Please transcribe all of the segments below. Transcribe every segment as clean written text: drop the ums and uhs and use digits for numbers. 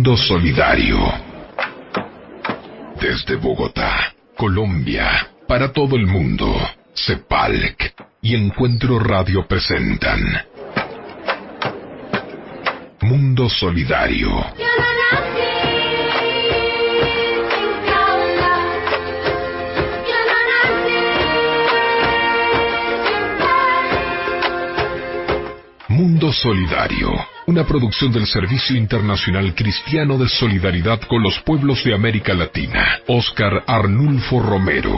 Mundo Solidario. Desde Bogotá, Colombia, para todo el mundo, CEPALC y Encuentro Radio presentan Mundo Solidario. Mundo Solidario, una producción del Servicio Internacional Cristiano de Solidaridad con los Pueblos de América Latina. Óscar Arnulfo Romero.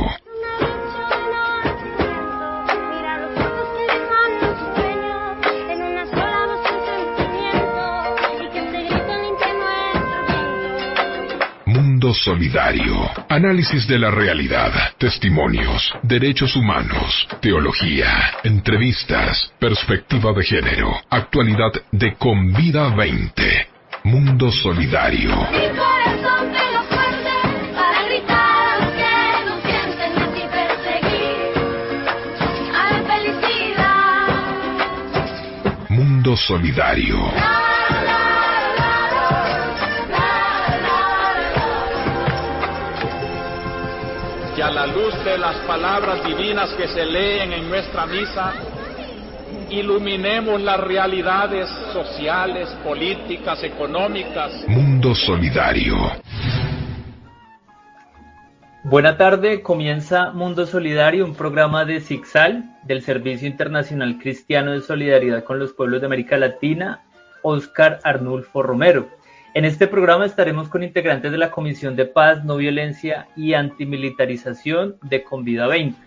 Mundo Solidario. Análisis de la realidad, testimonios, derechos humanos, teología, entrevistas, perspectiva de género, actualidad de Convida 20. Mundo Solidario. Mi corazón pega fuerte para gritar a los que no sienten ni perseguir a la felicidad. Mundo Solidario. Que a la luz de las palabras divinas que se leen en nuestra misa, iluminemos las realidades sociales, políticas, económicas. Mundo Solidario. Buena tarde, comienza Mundo Solidario, un programa de SICSAL, del Servicio Internacional Cristiano de Solidaridad con los Pueblos de América Latina, Óscar Arnulfo Romero. En este programa estaremos con integrantes de la Comisión de Paz, No Violencia y Antimilitarización de Convida 20.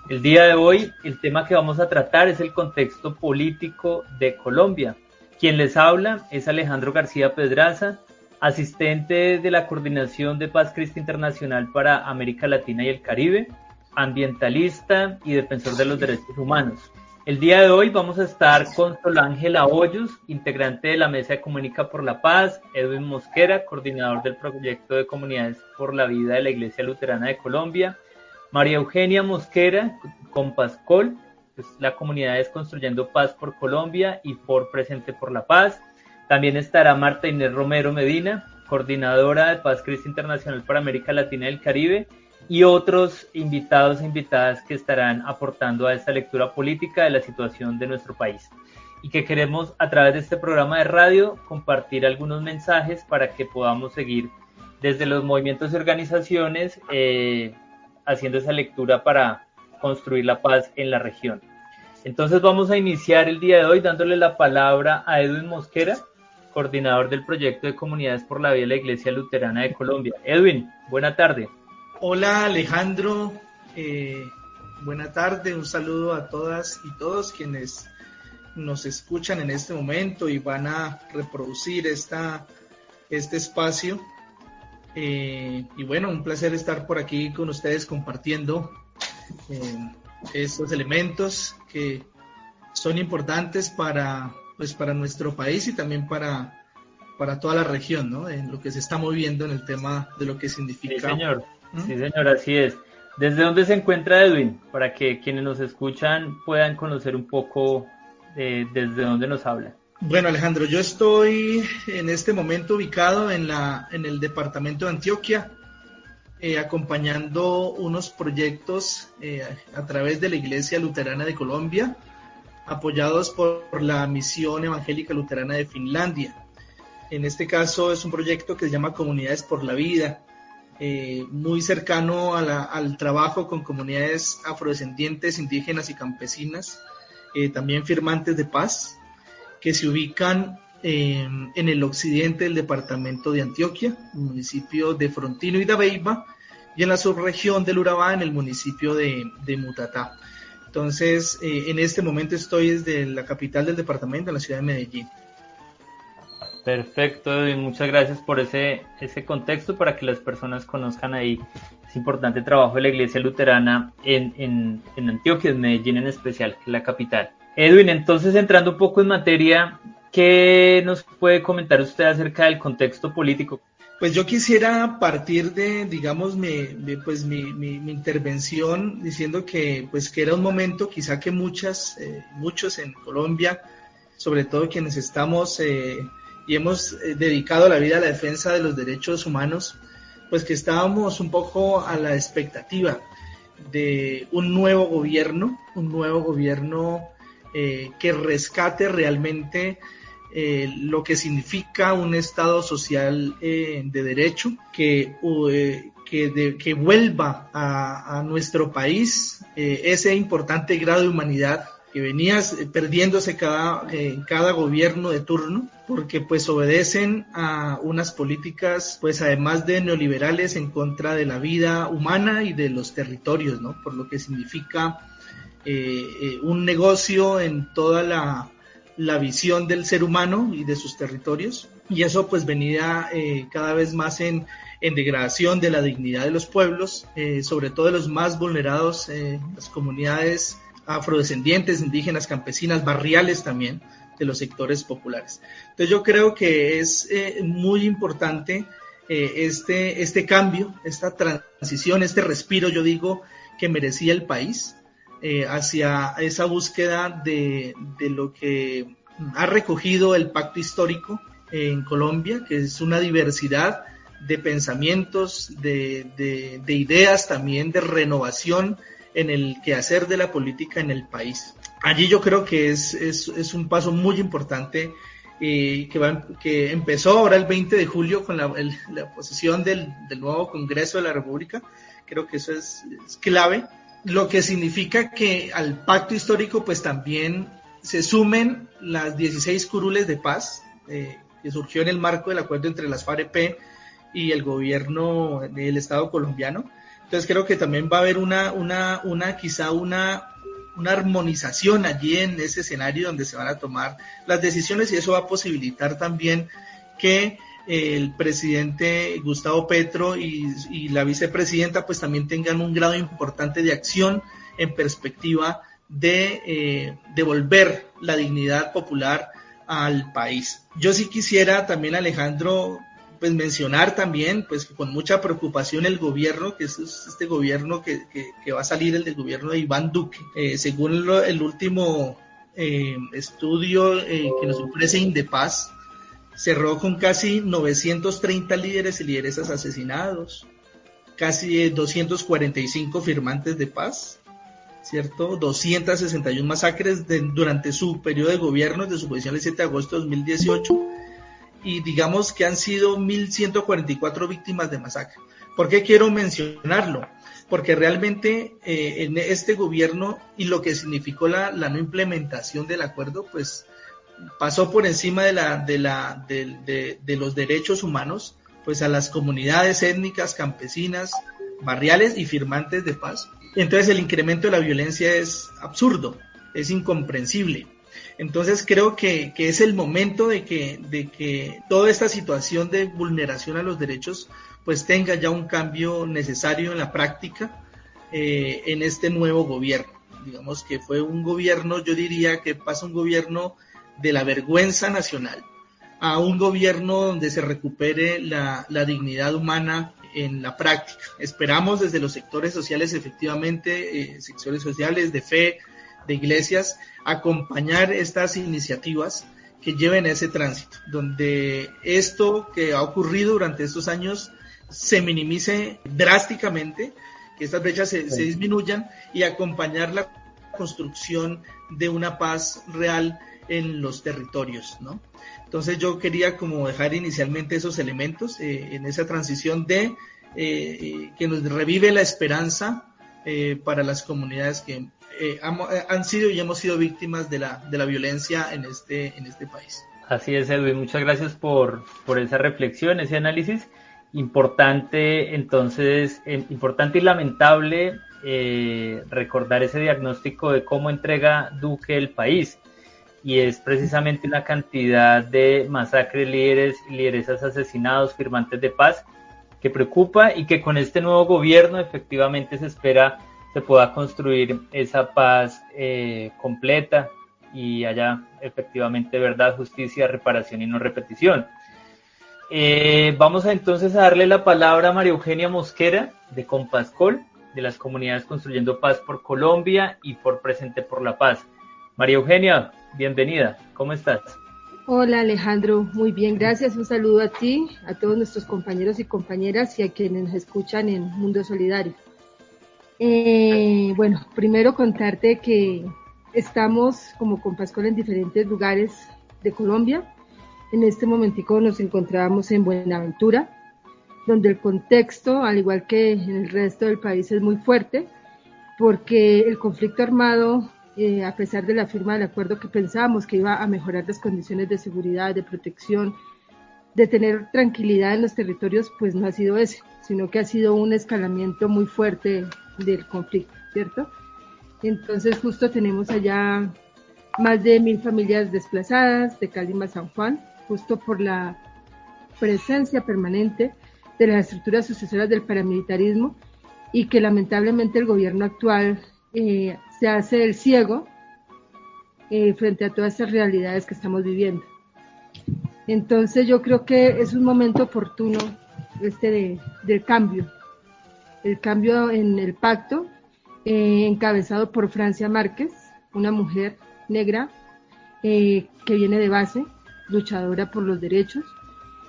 El día de hoy, el tema que vamos a tratar es el contexto político de Colombia. Quien les habla es Alejandro García Pedraza, asistente de la Coordinación de Paz Cristo Internacional para América Latina y el Caribe, ambientalista y defensor de los derechos humanos. El día de hoy vamos a estar con Solángela Hoyos, integrante de la Mesa de Comunica por la Paz, Edwin Mosquera, coordinador del proyecto de Comunidades por la Vida de la Iglesia Luterana de Colombia, María Eugenia Mosquera, con Pazcol, pues la comunidad es Construyendo Paz por Colombia y por Presente por la Paz. También estará Marta Inés Romero Medina, coordinadora de Paz Cristo Internacional para América Latina y el Caribe, y otros invitados e invitadas que estarán aportando a esta lectura política de la situación de nuestro país. Y que queremos, a través de este programa de radio, compartir algunos mensajes para que podamos seguir desde los movimientos y organizaciones haciendo esa lectura para construir la paz en la región. Entonces vamos a iniciar el día de hoy dándole la palabra a Edwin Mosquera, coordinador del proyecto de Comunidades por la Vida de la Iglesia Luterana de Colombia. Edwin, buena tarde. Hola Alejandro, buena tarde, un saludo a todas y todos quienes nos escuchan en este momento y van a reproducir este espacio. Y bueno, un placer estar por aquí con ustedes compartiendo estos elementos que son importantes para nuestro país y también para toda la región, ¿no? En lo que se está moviendo en el tema de lo que significa. Sí, señor. Sí, señor, así es. ¿Desde dónde se encuentra Edwin? Para que quienes nos escuchan puedan conocer un poco desde dónde nos habla. Bueno, Alejandro, yo estoy en este momento ubicado en el departamento de Antioquia, acompañando unos proyectos a través de la Iglesia Luterana de Colombia, apoyados por la Misión Evangélica Luterana de Finlandia. En este caso es un proyecto que se llama Comunidades por la Vida, muy cercano al trabajo con comunidades afrodescendientes, indígenas y campesinas, también firmantes de paz, que se ubican en el occidente del departamento de Antioquia, el municipio de Frontino y Dabeiba, y en la subregión del Urabá, en el municipio de Mutatá. Entonces, en este momento estoy desde la capital del departamento, en la ciudad de Medellín. Perfecto, Edwin, muchas gracias por ese contexto para que las personas conozcan ahí ese importante trabajo de la Iglesia Luterana en Antioquia, en Medellín en especial, que es la capital. Edwin, entonces entrando un poco en materia, ¿qué nos puede comentar usted acerca del contexto político? Pues yo quisiera partir de, digamos, mi intervención diciendo que era un momento quizá que muchos en Colombia, sobre todo quienes estamos y hemos dedicado la vida a la defensa de los derechos humanos, pues que estábamos un poco a la expectativa de un nuevo gobierno que rescate realmente lo que significa un Estado social de derecho, que vuelva a nuestro país ese importante grado de humanidad que venía perdiéndose en cada gobierno de turno, porque pues obedecen a unas políticas, pues además de neoliberales, en contra de la vida humana y de los territorios, ¿no? Por lo que significa un negocio en toda la visión del ser humano y de sus territorios, y eso pues venía cada vez más en degradación de la dignidad de los pueblos, sobre todo de los más vulnerados, las comunidades afrodescendientes, indígenas, campesinas, barriales también, de los sectores populares. Entonces yo creo que es muy importante este cambio, esta transición, este respiro, yo digo, que merecía el país hacia esa búsqueda de lo que ha recogido el pacto histórico en Colombia, que es una diversidad de pensamientos, de ideas también, de renovación en el quehacer de la política en el país. Allí yo creo que es un paso muy importante que empezó ahora el 20 de julio con la posesión del nuevo Congreso de la República. Creo que eso es clave, lo que significa que al pacto histórico pues también se sumen las 16 curules de paz que surgió en el marco del acuerdo entre las FARC-EP y el gobierno del Estado colombiano. Entonces creo que también va a haber quizá una armonización allí en ese escenario donde se van a tomar las decisiones, y eso va a posibilitar también que el presidente Gustavo Petro y la vicepresidenta pues también tengan un grado importante de acción en perspectiva de devolver la dignidad popular al país. Yo sí quisiera también, Alejandro, pues mencionar también pues que con mucha preocupación el gobierno, que es este gobierno que va a salir, el del gobierno de Iván Duque, según el último estudio que nos ofrece Indepaz, cerró con casi 930 líderes y lideresas asesinados, casi 245 firmantes de paz, ¿cierto? 261 masacres durante su periodo de gobierno, desde su posición el 7 de agosto de 2018, y digamos que han sido 1.144 víctimas de masacre. ¿Por qué quiero mencionarlo? Porque realmente en este gobierno y lo que significó la no implementación del acuerdo, pues pasó por encima de los derechos humanos, pues a las comunidades étnicas, campesinas, barriales y firmantes de paz. Entonces el incremento de la violencia es absurdo, es incomprensible. Entonces creo que es el momento de que toda esta situación de vulneración a los derechos pues tenga ya un cambio necesario en la práctica en este nuevo gobierno. Digamos que fue un gobierno, yo diría que pasa un gobierno de la vergüenza nacional a un gobierno donde se recupere la dignidad humana en la práctica. Esperamos desde los sectores sociales, efectivamente, sectores sociales de fe, de iglesias, acompañar estas iniciativas que lleven a ese tránsito, donde esto que ha ocurrido durante estos años se minimice drásticamente, que estas brechas se disminuyan, y acompañar la construcción de una paz real en los territorios, ¿no? Entonces yo quería como dejar inicialmente esos elementos en esa transición de que nos revive la esperanza para las comunidades que han sido y hemos sido víctimas de la violencia en este país. Así es, Edwin, muchas gracias por esa reflexión, ese análisis importante. Entonces, importante y lamentable recordar ese diagnóstico de cómo entrega Duque el país, y es precisamente una cantidad de masacres, líderes y lideresas asesinados, firmantes de paz, que preocupa, y que con este nuevo gobierno efectivamente se espera se pueda construir esa paz completa y haya efectivamente verdad, justicia, reparación y no repetición. Vamos entonces a darle la palabra a María Eugenia Mosquera de Compascol, de las comunidades Construyendo Paz por Colombia y por Presente por la Paz. María Eugenia, bienvenida, ¿cómo estás? Hola Alejandro, muy bien, gracias. Un saludo a ti, a todos nuestros compañeros y compañeras y a quienes nos escuchan en Mundo Solidario. Bueno, primero contarte que estamos como Compascol en diferentes lugares de Colombia. En este momentico nos encontramos en Buenaventura, donde el contexto, al igual que en el resto del país, es muy fuerte, porque el conflicto armado, a pesar de la firma del acuerdo que pensábamos que iba a mejorar las condiciones de seguridad, de protección, de tener tranquilidad en los territorios, pues no ha sido ese, sino que ha sido un escalamiento muy fuerte del conflicto, ¿cierto? Entonces justo tenemos allá más de 1.000 familias desplazadas de Calima a San Juan, justo por la presencia permanente de las estructuras sucesoras del paramilitarismo y que lamentablemente el gobierno actual se hace el ciego frente a todas estas realidades que estamos viviendo. Entonces yo creo que es un momento oportuno del cambio, el cambio en el pacto encabezado por Francia Márquez, una mujer negra que viene de base, luchadora por los derechos,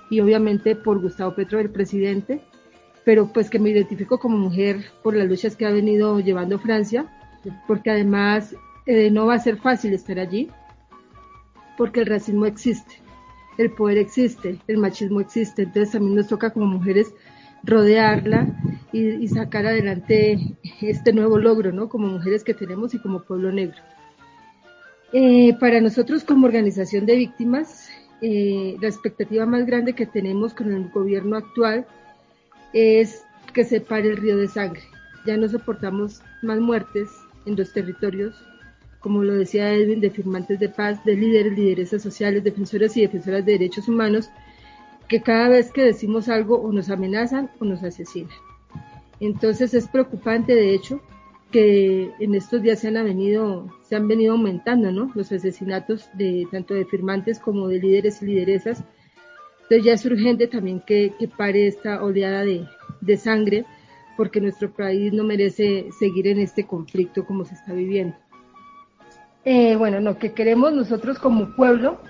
y obviamente por Gustavo Petro, el presidente, pero pues que me identifico como mujer por las luchas que ha venido llevando Francia, porque además no va a ser fácil estar allí, porque el racismo existe, el poder existe, el machismo existe, entonces también nos toca como mujeres rodearla y sacar adelante este nuevo logro, ¿no? Como mujeres que tenemos y como pueblo negro. Para nosotros como organización de víctimas, la expectativa más grande que tenemos con el gobierno actual es que se pare el río de sangre. Ya no soportamos más muertes en los territorios, como lo decía Edwin, de firmantes de paz, de líderes, lideresas sociales, defensores y defensoras de derechos humanos, que cada vez que decimos algo o nos amenazan o nos asesinan. Entonces es preocupante, de hecho, que en estos días se han venido aumentando, ¿no?, los asesinatos tanto de firmantes como de líderes y lideresas. Entonces ya es urgente también que pare esta oleada de sangre, porque nuestro país no merece seguir en este conflicto como se está viviendo. Bueno, lo que queremos nosotros como pueblo,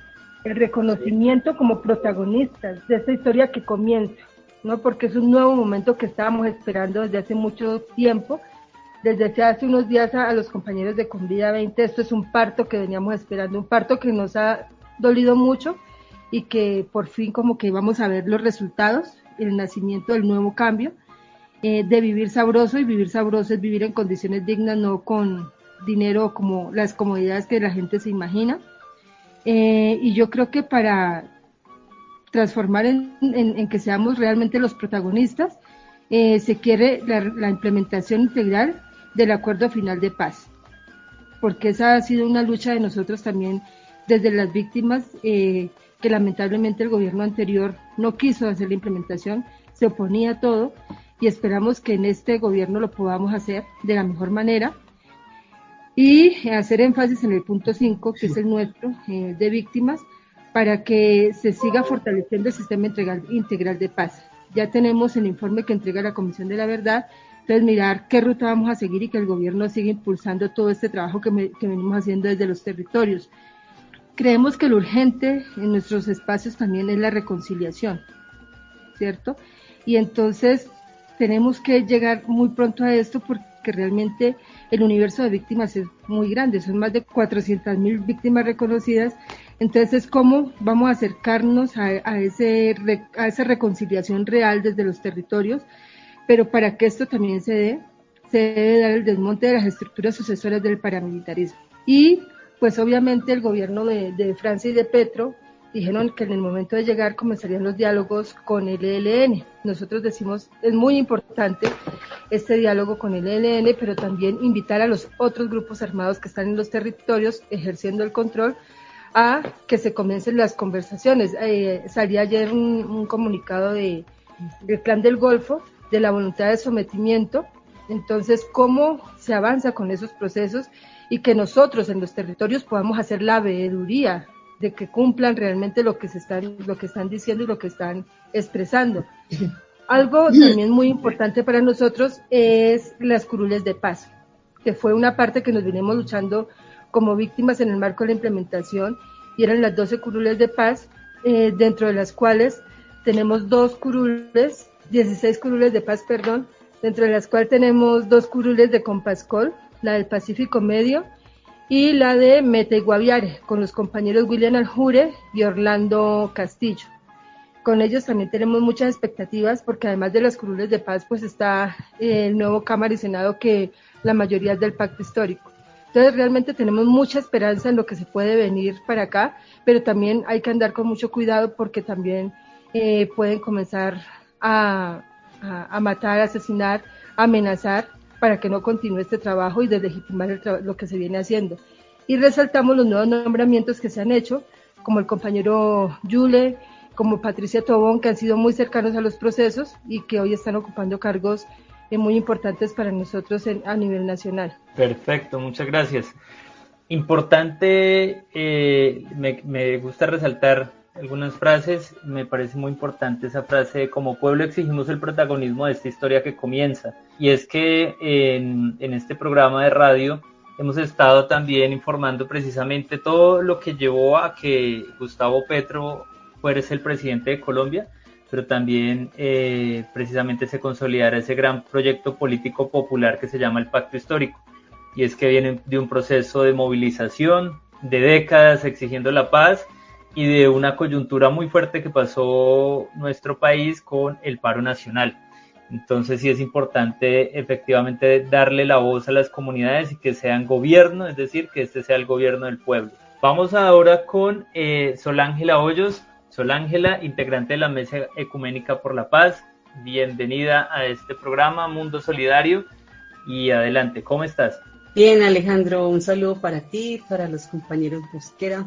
el reconocimiento como protagonistas de esta historia que comienza, ¿no?, porque es un nuevo momento que estábamos esperando desde hace mucho tiempo. Desde hace unos días a los compañeros de Convida 20, esto es un parto que veníamos esperando, un parto que nos ha dolido mucho y que por fin como que vamos a ver los resultados, el nacimiento del nuevo cambio, de vivir sabroso, y vivir sabroso es vivir en condiciones dignas, no con dinero como las comodidades que la gente se imagina. Y yo creo que para transformar en que seamos realmente los protagonistas, se quiere la implementación integral del acuerdo final de paz, porque esa ha sido una lucha de nosotros también desde las víctimas, que lamentablemente el gobierno anterior no quiso hacer la implementación, se oponía a todo, y esperamos que en este gobierno lo podamos hacer de la mejor manera y hacer énfasis en el punto 5, que es el nuestro, de víctimas, para que se siga fortaleciendo el sistema integral de paz. Ya tenemos el informe que entrega la Comisión de la Verdad, entonces mirar qué ruta vamos a seguir y que el gobierno siga impulsando todo este trabajo que venimos haciendo desde los territorios. Creemos que lo urgente en nuestros espacios también es la reconciliación, ¿cierto? Y entonces tenemos que llegar muy pronto a esto, porque realmente el universo de víctimas es muy grande, son más de 400.000 víctimas reconocidas. Entonces, ¿cómo vamos a acercarnos a esa reconciliación real desde los territorios? Pero para que esto también se dé, se debe dar el desmonte de las estructuras sucesoras del paramilitarismo. Y pues obviamente el gobierno de Francia y de Petro dijeron que en el momento de llegar comenzarían los diálogos con el ELN. Nosotros decimos, es muy importante este diálogo con el ELN, pero también invitar a los otros grupos armados que están en los territorios ejerciendo el control a que se comiencen las conversaciones. Salía ayer un comunicado del Clan del Golfo, de la voluntad de sometimiento. Entonces, ¿cómo se avanza con esos procesos? Y que nosotros en los territorios podamos hacer la veeduría de que cumplan realmente lo que están diciendo y lo que están expresando. Algo también muy importante para nosotros es las curules de paz, que fue una parte que nos vinimos luchando como víctimas en el marco de la implementación, y eran las 12 curules de paz, dentro de las cuales tenemos 16 curules de paz, dentro de las cuales tenemos 2 curules de Compascol, la del Pacífico Medio y la de Meta y Guaviare, con los compañeros William Aljure y Orlando Castillo. Con ellos también tenemos muchas expectativas, porque además de las curules de paz, pues está el nuevo Cámara y Senado, que la mayoría es del Pacto Histórico. Entonces realmente tenemos mucha esperanza en lo que se puede venir para acá, pero también hay que andar con mucho cuidado, porque también pueden comenzar a matar, a asesinar, a amenazar, para que no continúe este trabajo y deslegitimar lo que se viene haciendo. Y resaltamos los nuevos nombramientos que se han hecho, como el compañero Yule, como Patricia Tobón, que han sido muy cercanos a los procesos y que hoy están ocupando cargos muy importantes para nosotros a nivel nacional. Perfecto, muchas gracias. Importante, me gusta resaltar algunas frases. Me parece muy importante esa frase de: como pueblo exigimos el protagonismo de esta historia que comienza. Y es que en este programa de radio hemos estado también informando precisamente todo lo que llevó a que Gustavo Petro fuera el presidente de Colombia, pero también precisamente se consolidara ese gran proyecto político popular que se llama el Pacto Histórico. Y es que viene de un proceso de movilización de décadas exigiendo la paz, y de una coyuntura muy fuerte que pasó nuestro país con el paro nacional. Entonces sí es importante efectivamente darle la voz a las comunidades y que sean gobierno, es decir, que este sea el gobierno del pueblo. Vamos ahora con Solángela Hoyos. Solángela, integrante de la Mesa Ecuménica por la Paz. Bienvenida a este programa Mundo Solidario y adelante, ¿cómo estás? Bien, Alejandro, un saludo para ti, para los compañeros Mosquera,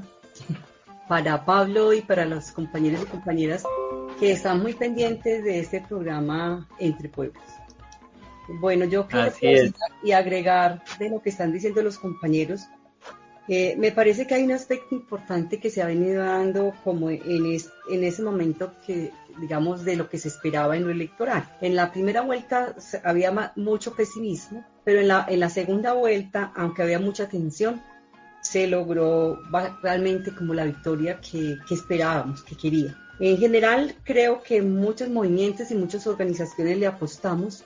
para Pablo y para los compañeros y compañeras que están muy pendientes de este programa Entre Pueblos. Bueno, yo quiero y agregar de lo que están diciendo los compañeros. Me parece que hay un aspecto importante que se ha venido dando como en ese momento, que digamos, de lo que se esperaba en lo electoral. En la primera vuelta había mucho pesimismo, pero en la segunda vuelta, aunque había mucha tensión, se logró realmente como la victoria que esperábamos, que quería. En general, creo que muchos movimientos y muchas organizaciones le apostamos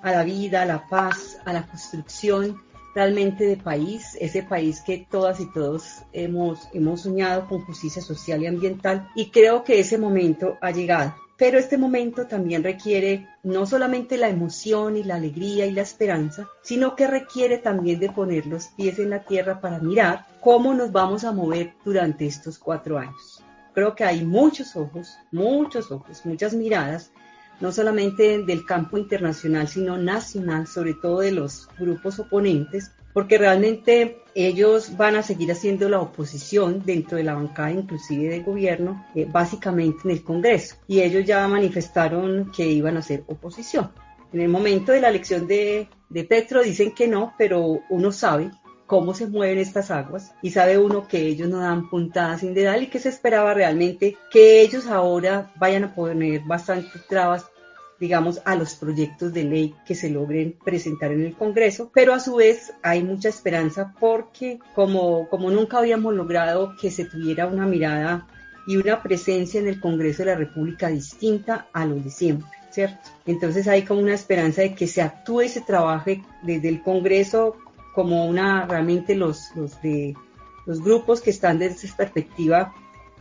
a la vida, a la paz, a la construcción realmente de país, ese país que todas y todos hemos soñado con justicia social y ambiental, y creo que ese momento ha llegado. Pero este momento también requiere no solamente la emoción y la alegría y la esperanza, sino que requiere también de poner los pies en la tierra para mirar cómo nos vamos a mover durante estos 4 años. Creo que hay muchos ojos, muchas miradas, no solamente del campo internacional, sino nacional, sobre todo de los grupos oponentes, porque realmente ellos van a seguir haciendo la oposición dentro de la bancada inclusive de gobierno, básicamente en el Congreso, y ellos ya manifestaron que iban a hacer oposición. En el momento de la elección de Petro dicen que no, pero uno sabe cómo se mueven estas aguas y sabe uno que ellos no dan puntadas sin dedal y que se esperaba realmente que ellos ahora vayan a poner bastantes trabas, digamos, a los proyectos de ley que se logren presentar en el Congreso, pero a su vez hay mucha esperanza porque como nunca habíamos logrado que se tuviera una mirada y una presencia en el Congreso de la República distinta a lo de siempre, ¿cierto? Entonces hay como una esperanza de que se actúe y se trabaje desde el Congreso como realmente los grupos que están desde esa perspectiva,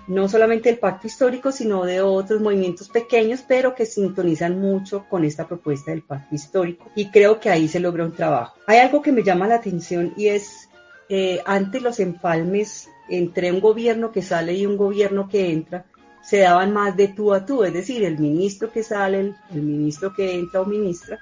no solamente del Pacto Histórico, sino de otros movimientos pequeños, pero que sintonizan mucho con esta propuesta del Pacto Histórico, y creo que ahí se logra un trabajo. Hay algo que me llama la atención y es, antes los empalmes entre un gobierno que sale y un gobierno que entra, se daban más de tú a tú, es decir, el ministro que sale, el ministro que entra o ministra,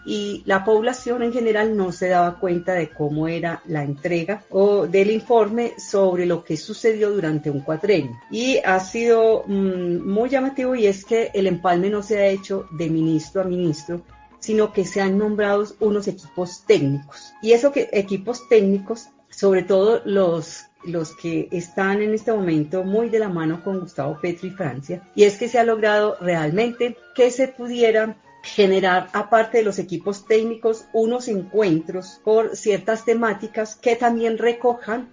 y la población en general no se daba cuenta de cómo era la entrega o del informe sobre lo que sucedió durante un cuatrenio. Y ha sido muy llamativo, y es que el empalme no se ha hecho de ministro a ministro, sino que se han nombrado unos equipos técnicos. Y esos equipos técnicos, sobre todo los que están en este momento muy de la mano con Gustavo Petro y Francia, y es que se ha logrado realmente que se pudiera generar, aparte de los equipos técnicos, unos encuentros por ciertas temáticas que también recojan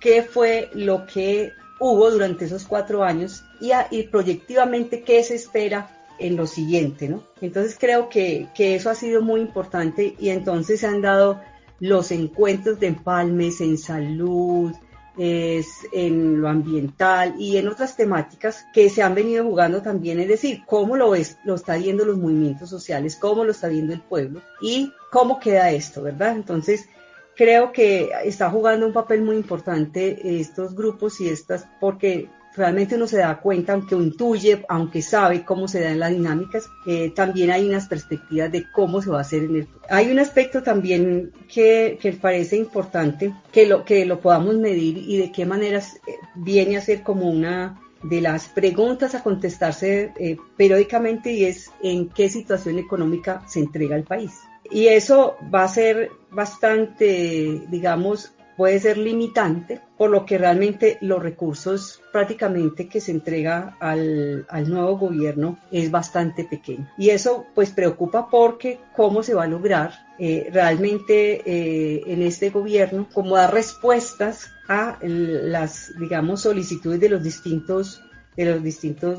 qué fue lo que hubo durante esos 4 años y proyectivamente qué se espera en lo siguiente, ¿no? Entonces creo que eso ha sido muy importante y entonces se han dado los encuentros de empalmes en salud, en lo ambiental y en otras temáticas que se han venido jugando también, es decir, cómo lo está viendo los movimientos sociales, cómo lo está viendo el pueblo y cómo queda esto, ¿verdad? Entonces creo que está jugando un papel muy importante estos grupos y porque realmente uno se da cuenta, aunque intuye, aunque sabe cómo se dan las dinámicas, también hay unas perspectivas de cómo se va a hacer en el... Hay un aspecto también que parece importante, que lo podamos medir y de qué maneras viene a ser como una de las preguntas a contestarse periódicamente, y es en qué situación económica se entrega el país. Y eso va a ser bastante, digamos, puede ser limitante, por lo que realmente los recursos prácticamente que se entrega al nuevo gobierno es bastante pequeño. Y eso pues preocupa porque cómo se va a lograr realmente en este gobierno, cómo dar respuestas a las, digamos, solicitudes de los distintos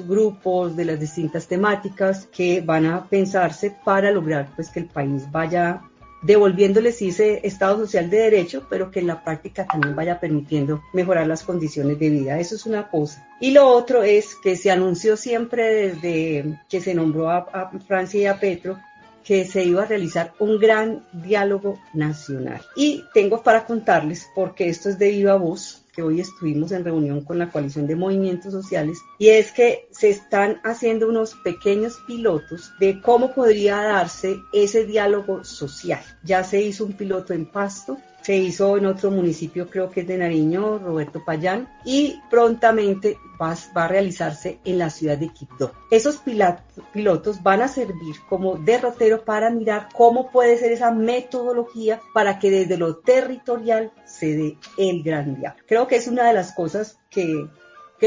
grupos, de las distintas temáticas que van a pensarse para lograr pues que el país vaya devolviéndoles ese Estado social de derecho, pero que en la práctica también vaya permitiendo mejorar las condiciones de vida. Eso es una cosa. Y lo otro es que se anunció siempre desde que se nombró a Francia y a Petro que se iba a realizar un gran diálogo nacional. Y tengo para contarles, porque esto es de viva voz, que hoy estuvimos en reunión con la coalición de movimientos sociales, y es que se están haciendo unos pequeños pilotos de cómo podría darse ese diálogo social. Ya se hizo un piloto en Pasto, se hizo en otro municipio, creo que es de Nariño, Roberto Payán, y prontamente va a realizarse en la ciudad de Quibdó. Esos pilotos van a servir como derrotero para mirar cómo puede ser esa metodología para que desde lo territorial se dé el gran diálogo. Creo que es una de las cosas que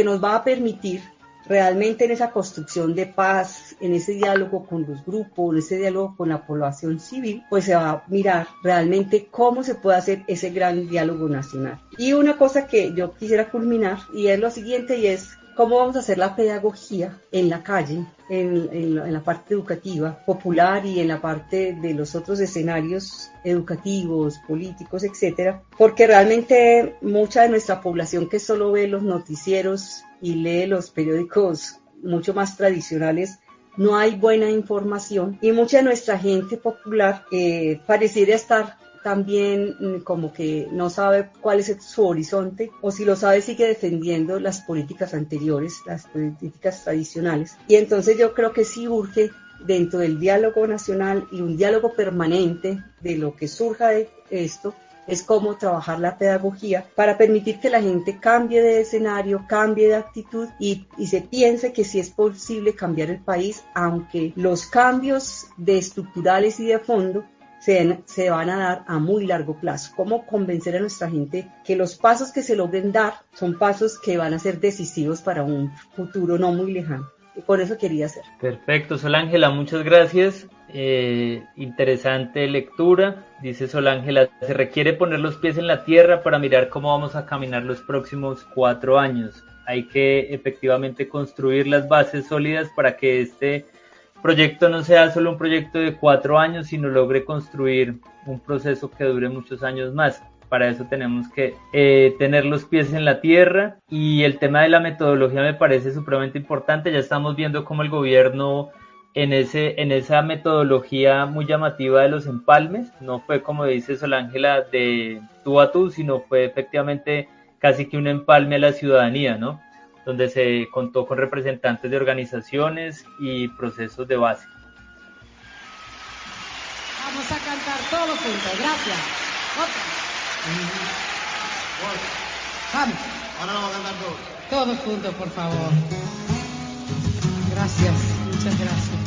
nos va a permitir realmente en esa construcción de paz, en ese diálogo con los grupos, en ese diálogo con la población civil, pues se va a mirar realmente cómo se puede hacer ese gran diálogo nacional. Y una cosa que yo quisiera culminar, y es lo siguiente, y es cómo vamos a hacer la pedagogía en la calle, en la parte educativa popular y en la parte de los otros escenarios educativos, políticos, etcétera, porque realmente mucha de nuestra población que solo ve los noticieros y lee los periódicos mucho más tradicionales, no hay buena información, y mucha de nuestra gente popular pareciera estar también como que no sabe cuál es su horizonte, o si lo sabe sigue defendiendo las políticas anteriores, las políticas tradicionales. Y entonces yo creo que sí urge dentro del diálogo nacional y un diálogo permanente de lo que surja de esto, es cómo trabajar la pedagogía para permitir que la gente cambie de escenario, cambie de actitud y se piense que sí es posible cambiar el país, aunque los cambios de estructurales y de fondo se van a dar a muy largo plazo. Cómo convencer a nuestra gente que los pasos que se logren dar son pasos que van a ser decisivos para un futuro no muy lejano. Y por eso quería hacer. Perfecto, Solángela, muchas gracias. Interesante lectura. Dice Solángela, se requiere poner los pies en la tierra para mirar cómo vamos a caminar los próximos 4 años. Hay que efectivamente construir las bases sólidas para que este proyecto no sea solo un proyecto de 4 años, sino logre construir un proceso que dure muchos años más. Para eso tenemos que tener los pies en la tierra, y el tema de la metodología me parece supremamente importante. Ya estamos viendo cómo el gobierno en esa metodología muy llamativa de los empalmes, no fue como dice Solángela de tú a tú, sino fue efectivamente casi que un empalme a la ciudadanía, ¿no? Donde se contó con representantes de organizaciones y procesos de base. Vamos a cantar todos juntos, gracias. Vamos. Ahora lo vamos a cantar todos. Todos juntos, por favor. Gracias, muchas gracias.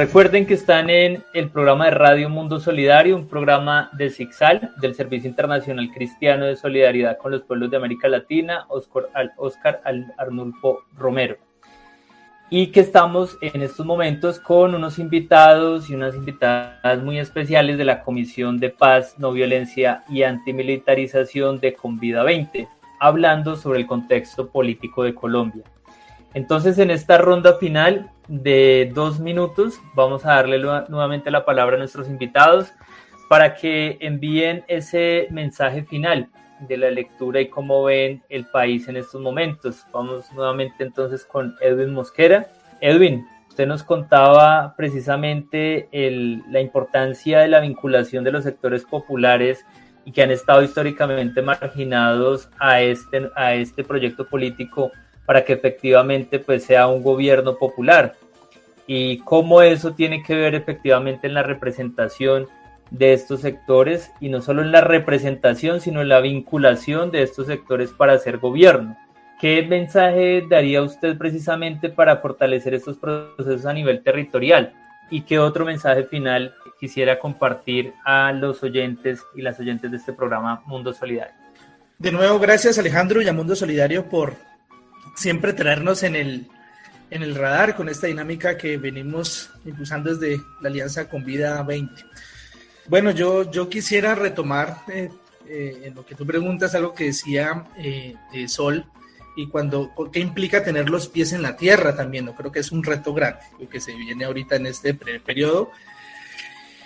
Recuerden que están en el programa de Radio Mundo Solidario, un programa de SICSAL, del Servicio Internacional Cristiano de Solidaridad con los Pueblos de América Latina, Óscar Arnulfo Romero. Y que estamos en estos momentos con unos invitados y unas invitadas muy especiales de la Comisión de Paz, No Violencia y Antimilitarización de Convida 20, hablando sobre el contexto político de Colombia. Entonces, en esta ronda final de 2 minutos, vamos a darle nuevamente la palabra a nuestros invitados para que envíen ese mensaje final de la lectura y cómo ven el país en estos momentos. Vamos nuevamente entonces con Edwin Mosquera. Edwin, usted nos contaba precisamente la importancia de la vinculación de los sectores populares y que han estado históricamente marginados a este proyecto político para que efectivamente pues sea un gobierno popular, y cómo eso tiene que ver efectivamente en la representación de estos sectores, y no solo en la representación, sino en la vinculación de estos sectores para hacer gobierno. ¿Qué mensaje daría usted precisamente para fortalecer estos procesos a nivel territorial? ¿Y qué otro mensaje final quisiera compartir a los oyentes y las oyentes de este programa Mundo Solidario? De nuevo, gracias Alejandro y a Mundo Solidario por siempre traernos en el radar con esta dinámica que venimos impulsando desde la Alianza Convida 20. Bueno, yo quisiera retomar en lo que tú preguntas, algo que decía Sol, y qué implica tener los pies en la tierra también, ¿no? Creo que es un reto grande lo que se viene ahorita en este periodo.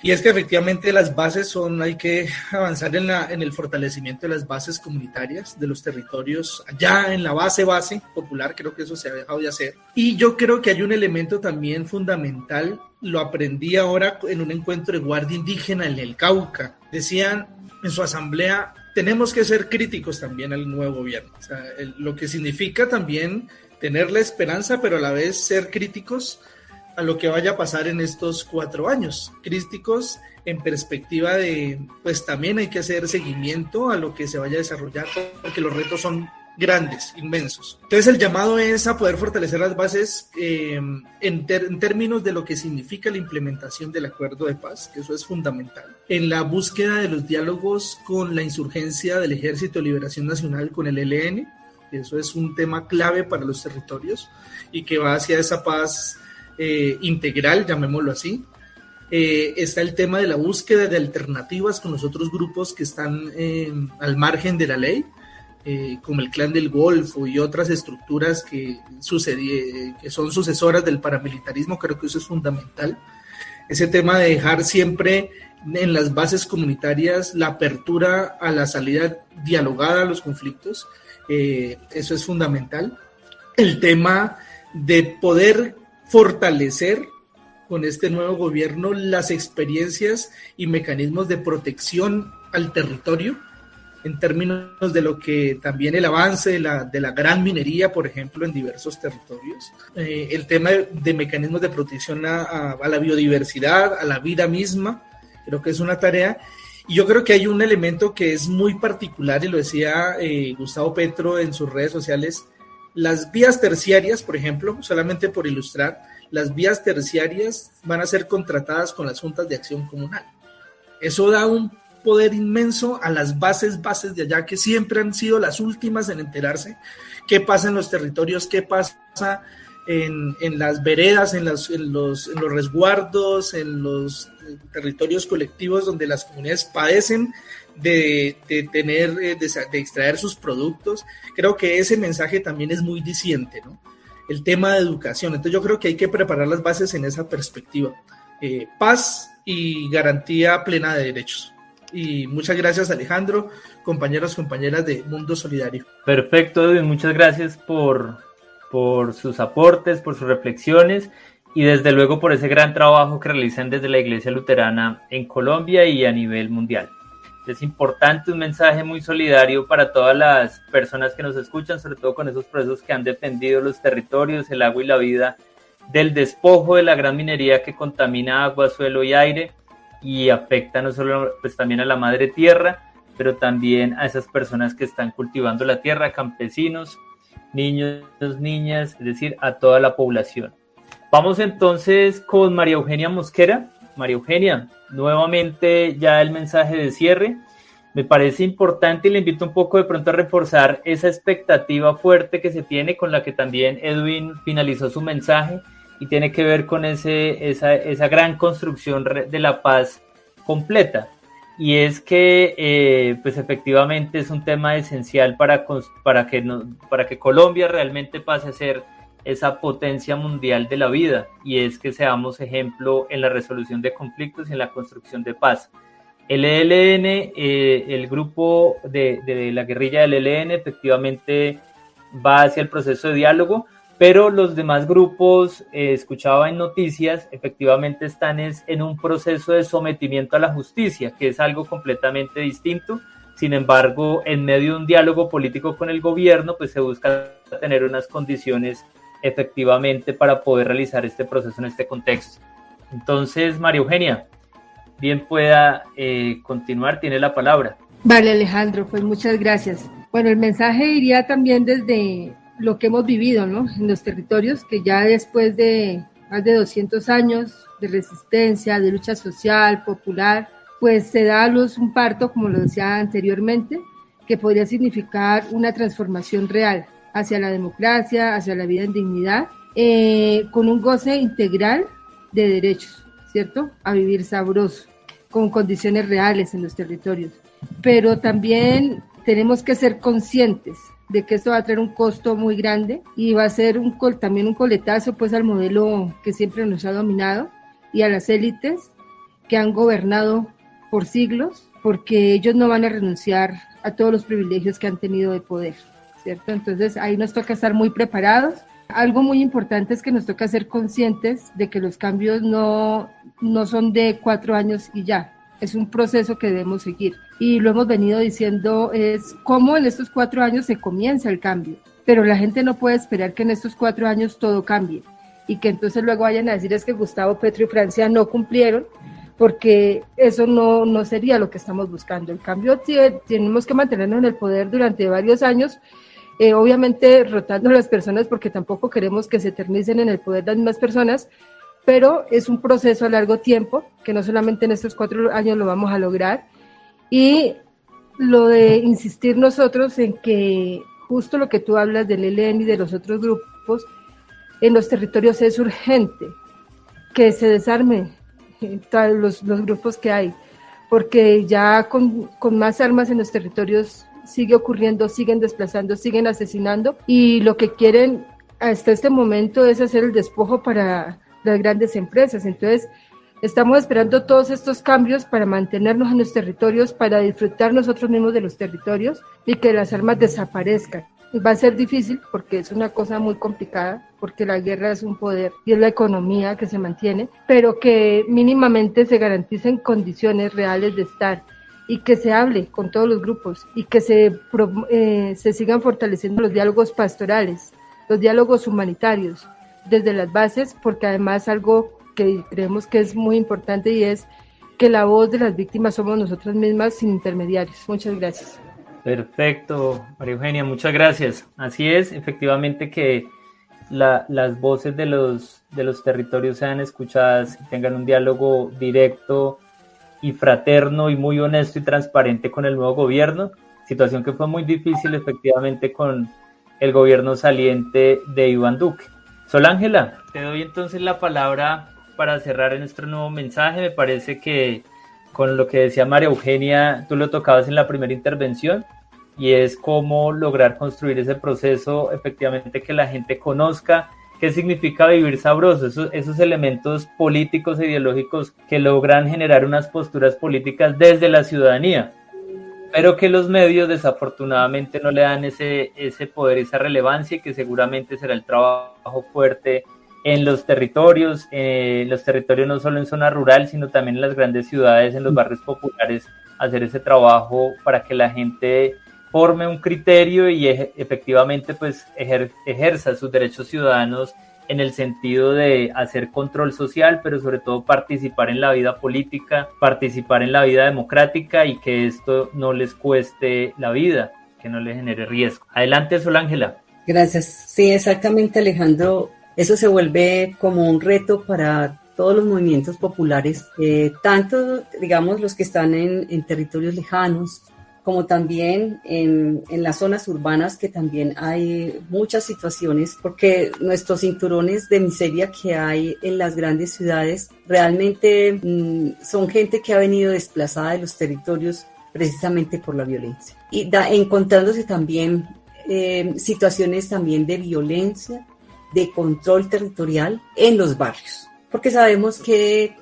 Y es que efectivamente las bases hay que avanzar en el fortalecimiento de las bases comunitarias, de los territorios, ya en la base popular, creo que eso se ha dejado de hacer. Y yo creo que hay un elemento también fundamental, lo aprendí ahora en un encuentro de guardia indígena en el Cauca. Decían en su asamblea, tenemos que ser críticos también al nuevo gobierno. O sea, lo que significa también tener la esperanza, pero a la vez ser críticos a lo que vaya a pasar en estos 4 años, críticos en perspectiva de, pues también hay que hacer seguimiento a lo que se vaya a desarrollar, porque los retos son grandes, inmensos. Entonces el llamado es a poder fortalecer las bases en términos de lo que significa la implementación del acuerdo de paz, que eso es fundamental, en la búsqueda de los diálogos con la insurgencia del Ejército de Liberación Nacional, con el ELN, que eso es un tema clave para los territorios y que va hacia esa paz integral, llamémoslo así. Está el tema de la búsqueda de alternativas con los otros grupos que están al margen de la ley, como el Clan del Golfo y otras estructuras que son sucesoras del paramilitarismo. Creo que eso es fundamental. Ese tema de dejar siempre en las bases comunitarias la apertura a la salida dialogada a los conflictos, eso es fundamental. El tema de poder fortalecer con este nuevo gobierno las experiencias y mecanismos de protección al territorio, en términos de lo que también el avance de la gran minería, por ejemplo, en diversos territorios, el tema de mecanismos de protección a la biodiversidad, a la vida misma, creo que es una tarea. Y yo creo que hay un elemento que es muy particular, y lo decía Gustavo Petro en sus redes sociales. Las vías terciarias, por ejemplo, solamente por ilustrar, las vías terciarias van a ser contratadas con las juntas de acción comunal. Eso da un poder inmenso a las bases de allá, que siempre han sido las últimas en enterarse qué pasa en los territorios, qué pasa en las veredas, en los resguardos, en los territorios colectivos donde las comunidades padecen de extraer sus productos. Creo que ese mensaje también es muy diciente, ¿no? El tema de educación. Entonces yo creo que hay que preparar las bases en esa perspectiva. Paz y garantía plena de derechos. Y muchas gracias, Alejandro, compañeros, compañeras de Mundo Solidario. Perfecto, Edwin, muchas gracias por sus aportes, por sus reflexiones y desde luego por ese gran trabajo que realizan desde la Iglesia Luterana en Colombia y a nivel mundial. Es importante, un mensaje muy solidario para todas las personas que nos escuchan, sobre todo con esos procesos que han defendido los territorios, el agua y la vida del despojo de la gran minería que contamina agua, suelo y aire y afecta no solo pues también a la madre tierra, pero también a esas personas que están cultivando la tierra, campesinos, niños, niñas, es decir, a toda la población. Vamos entonces con María Eugenia Mosquera. María Eugenia, nuevamente ya el mensaje de cierre. Me parece importante y le invito un poco de pronto a reforzar esa expectativa fuerte que se tiene, con la que también Edwin finalizó su mensaje, y tiene que ver con esa gran construcción de la paz completa. Y es que pues efectivamente es un tema esencial para que Colombia realmente pase a ser esa potencia mundial de la vida, y es que seamos ejemplo en la resolución de conflictos y en la construcción de paz. El ELN, el grupo de la guerrilla del ELN, efectivamente va hacia el proceso de diálogo, pero los demás grupos, escuchaba en noticias, efectivamente están en un proceso de sometimiento a la justicia, que es algo completamente distinto. Sin embargo, en medio de un diálogo político con el gobierno, pues se busca tener unas condiciones efectivamente para poder realizar este proceso en este contexto. Entonces, María Eugenia, bien pueda continuar, tiene la palabra. Vale, Alejandro, pues muchas gracias. Bueno, el mensaje iría también desde lo que hemos vivido, ¿no?, en los territorios, que ya después de más de 200 años de resistencia, de lucha social, popular, pues se da a luz un parto, como lo decía anteriormente, que podría significar una transformación real hacia la democracia, hacia la vida en dignidad, con un goce integral de derechos, ¿cierto?, a vivir sabroso, con condiciones reales en los territorios. Pero también tenemos que ser conscientes de que esto va a traer un costo muy grande y va a ser también un coletazo pues al modelo que siempre nos ha dominado y a las élites que han gobernado por siglos, porque ellos no van a renunciar a todos los privilegios que han tenido de poder, ¿cierto? Entonces ahí nos toca estar muy preparados. Algo muy importante es que nos toca ser conscientes de que los cambios no son de 4 años y ya. Es un proceso que debemos seguir, y lo hemos venido diciendo, es cómo en estos 4 años se comienza el cambio, pero la gente no puede esperar que en estos 4 años todo cambie y que entonces luego vayan a decir es que Gustavo Petro y Francia no cumplieron, porque eso no sería lo que estamos buscando. El cambio tenemos que mantenernos en el poder durante varios años, obviamente rotando las personas, porque tampoco queremos que se eternicen en el poder las mismas personas, pero es un proceso a largo tiempo, que no solamente en estos 4 años lo vamos a lograr. Y lo de insistir nosotros en que justo lo que tú hablas del ELN y de los otros grupos, en los territorios es urgente que se desarme todos los grupos que hay, porque ya con más armas en los territorios sigue ocurriendo, siguen desplazando, siguen asesinando, y lo que quieren hasta este momento es hacer el despojo para las grandes empresas. Entonces estamos esperando todos estos cambios para mantenernos en los territorios, para disfrutar nosotros mismos de los territorios y que las armas desaparezcan. Va a ser difícil porque es una cosa muy complicada, porque la guerra es un poder y es la economía que se mantiene, pero que mínimamente se garanticen condiciones reales de estar y que se hable con todos los grupos y que se sigan fortaleciendo los diálogos pastorales, los diálogos humanitarios desde las bases, porque además algo que creemos que es muy importante y es que la voz de las víctimas somos nosotras mismas sin intermediarios. Muchas gracias. Perfecto, María Eugenia, muchas gracias. Así es, efectivamente que las voces de los territorios sean escuchadas y tengan un diálogo directo y fraterno y muy honesto y transparente con el nuevo gobierno, situación que fue muy difícil efectivamente con el gobierno saliente de Iván Duque. Sol Ángela, te doy entonces la palabra para cerrar en nuestro nuevo mensaje. Me parece que con lo que decía María Eugenia, tú lo tocabas en la primera intervención, y es cómo lograr construir ese proceso, efectivamente que la gente conozca qué significa vivir sabroso, esos elementos políticos e ideológicos que logran generar unas posturas políticas desde la ciudadanía, pero que los medios desafortunadamente no le dan ese poder, esa relevancia, y que seguramente será el trabajo fuerte en los territorios no solo en zona rural, sino también en las grandes ciudades, en los barrios populares, hacer ese trabajo para que la gente forme un criterio y efectivamente pues ejerza sus derechos ciudadanos en el sentido de hacer control social, pero sobre todo participar en la vida política, participar en la vida democrática, y que esto no les cueste la vida, que no les genere riesgo. Adelante, Sol Ángela. Gracias. Sí, exactamente, Alejandro. Eso se vuelve como un reto para todos los movimientos populares, tanto, digamos, los que están en territorios lejanos, como también en las zonas urbanas, que también hay muchas situaciones, porque nuestros cinturones de miseria que hay en las grandes ciudades realmente son gente que ha venido desplazada de los territorios precisamente por la violencia. Y encontrándose también situaciones también de violencia, de control territorial en los barrios. Porque sabemos que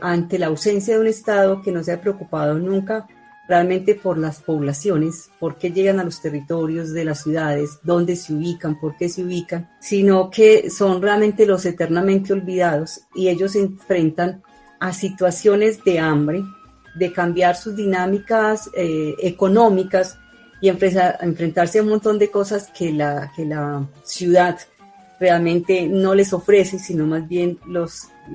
ante la ausencia de un Estado que no se ha preocupado nunca realmente por las poblaciones, por qué llegan a los territorios de las ciudades, dónde se ubican, por qué se ubican, sino que son realmente los eternamente olvidados y ellos se enfrentan a situaciones de hambre, de cambiar sus dinámicas económicas y enfrentarse a un montón de cosas que la ciudad realmente no les ofrece, sino más bien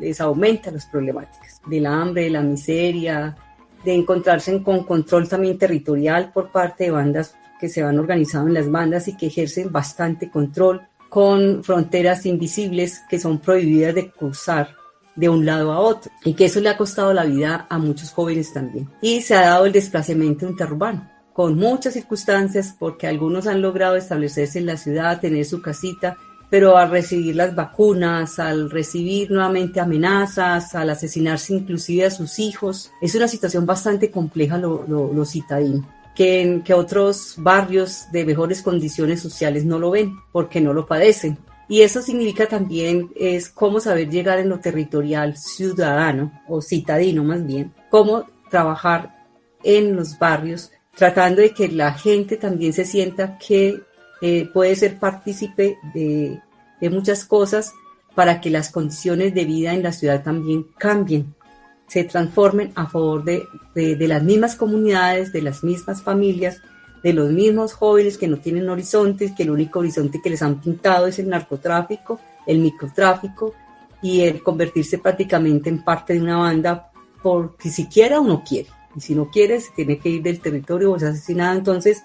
les aumenta las problemáticas del hambre, de la miseria, de encontrarse con control también territorial por parte de bandas que se van organizando en las bandas y que ejercen bastante control, con fronteras invisibles que son prohibidas de cruzar de un lado a otro, y que eso le ha costado la vida a muchos jóvenes también. Y se ha dado el desplazamiento interurbano, con muchas circunstancias, porque algunos han logrado establecerse en la ciudad, tener su casita, pero al recibir las vacunas, al recibir nuevamente amenazas, al asesinarse inclusive a sus hijos, es una situación bastante compleja lo citadino, que otros barrios de mejores condiciones sociales no lo ven, porque no lo padecen. Y eso significa también es cómo saber llegar en lo territorial ciudadano, o citadino más bien, cómo trabajar en los barrios, tratando de que la gente también se sienta que puede ser partícipe de muchas cosas para que las condiciones de vida en la ciudad también cambien, se transformen a favor de las mismas comunidades, de las mismas familias, de los mismos jóvenes que no tienen horizontes, que el único horizonte que les han pintado es el narcotráfico, el microtráfico y el convertirse prácticamente en parte de una banda porque si quiera o no quiere. Y si no quiere, se tiene que ir del territorio o es asesinado. Entonces,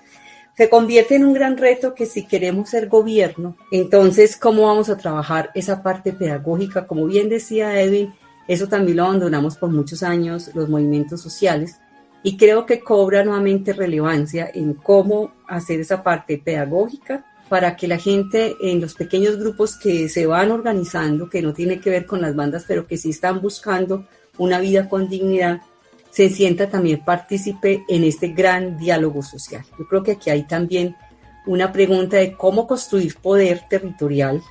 se convierte en un gran reto que si queremos ser gobierno, entonces, ¿cómo vamos a trabajar esa parte pedagógica? Como bien decía Edwin, eso también lo abandonamos por muchos años, los movimientos sociales, y creo que cobra nuevamente relevancia en cómo hacer esa parte pedagógica para que la gente en los pequeños grupos que se van organizando, que no tiene que ver con las bandas, pero que sí están buscando una vida con dignidad, se sienta también partícipe en este gran diálogo social. Yo creo que aquí hay también una pregunta de cómo construir poder territorial,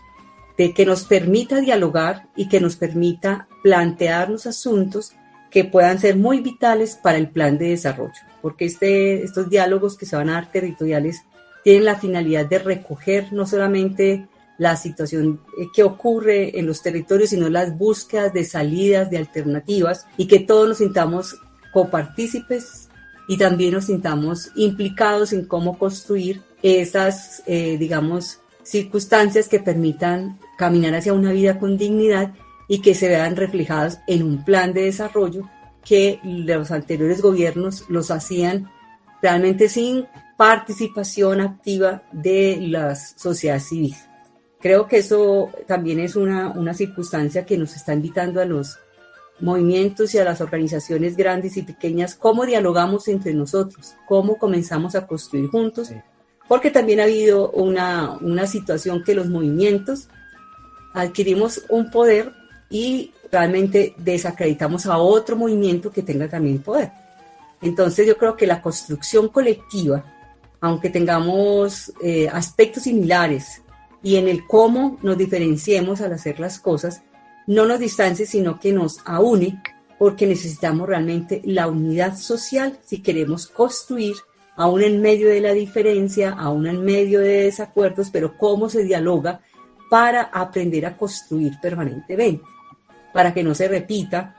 de que nos permita dialogar y que nos permita plantear los asuntos que puedan ser muy vitales para el plan de desarrollo, porque estos diálogos que se van a dar territoriales tienen la finalidad de recoger no solamente la situación que ocurre en los territorios, sino las búsquedas de salidas, de alternativas, y que todos nos sintamos copartícipes y también nos sintamos implicados en cómo construir esas, circunstancias que permitan caminar hacia una vida con dignidad y que se vean reflejadas en un plan de desarrollo que los anteriores gobiernos los hacían realmente sin participación activa de la sociedad civil. Creo que eso también es una circunstancia que nos está invitando a los movimientos y a las organizaciones grandes y pequeñas, cómo dialogamos entre nosotros, cómo comenzamos a construir juntos, porque también ha habido una situación que los movimientos adquirimos un poder y realmente desacreditamos a otro movimiento que tenga también poder. Entonces yo creo que la construcción colectiva, aunque tengamos aspectos similares y en el cómo nos diferenciemos al hacer las cosas, no nos distancie, sino que nos aúne, porque necesitamos realmente la unidad social si queremos construir, aún en medio de la diferencia, aún en medio de desacuerdos, pero cómo se dialoga para aprender a construir permanentemente, para que no se repita,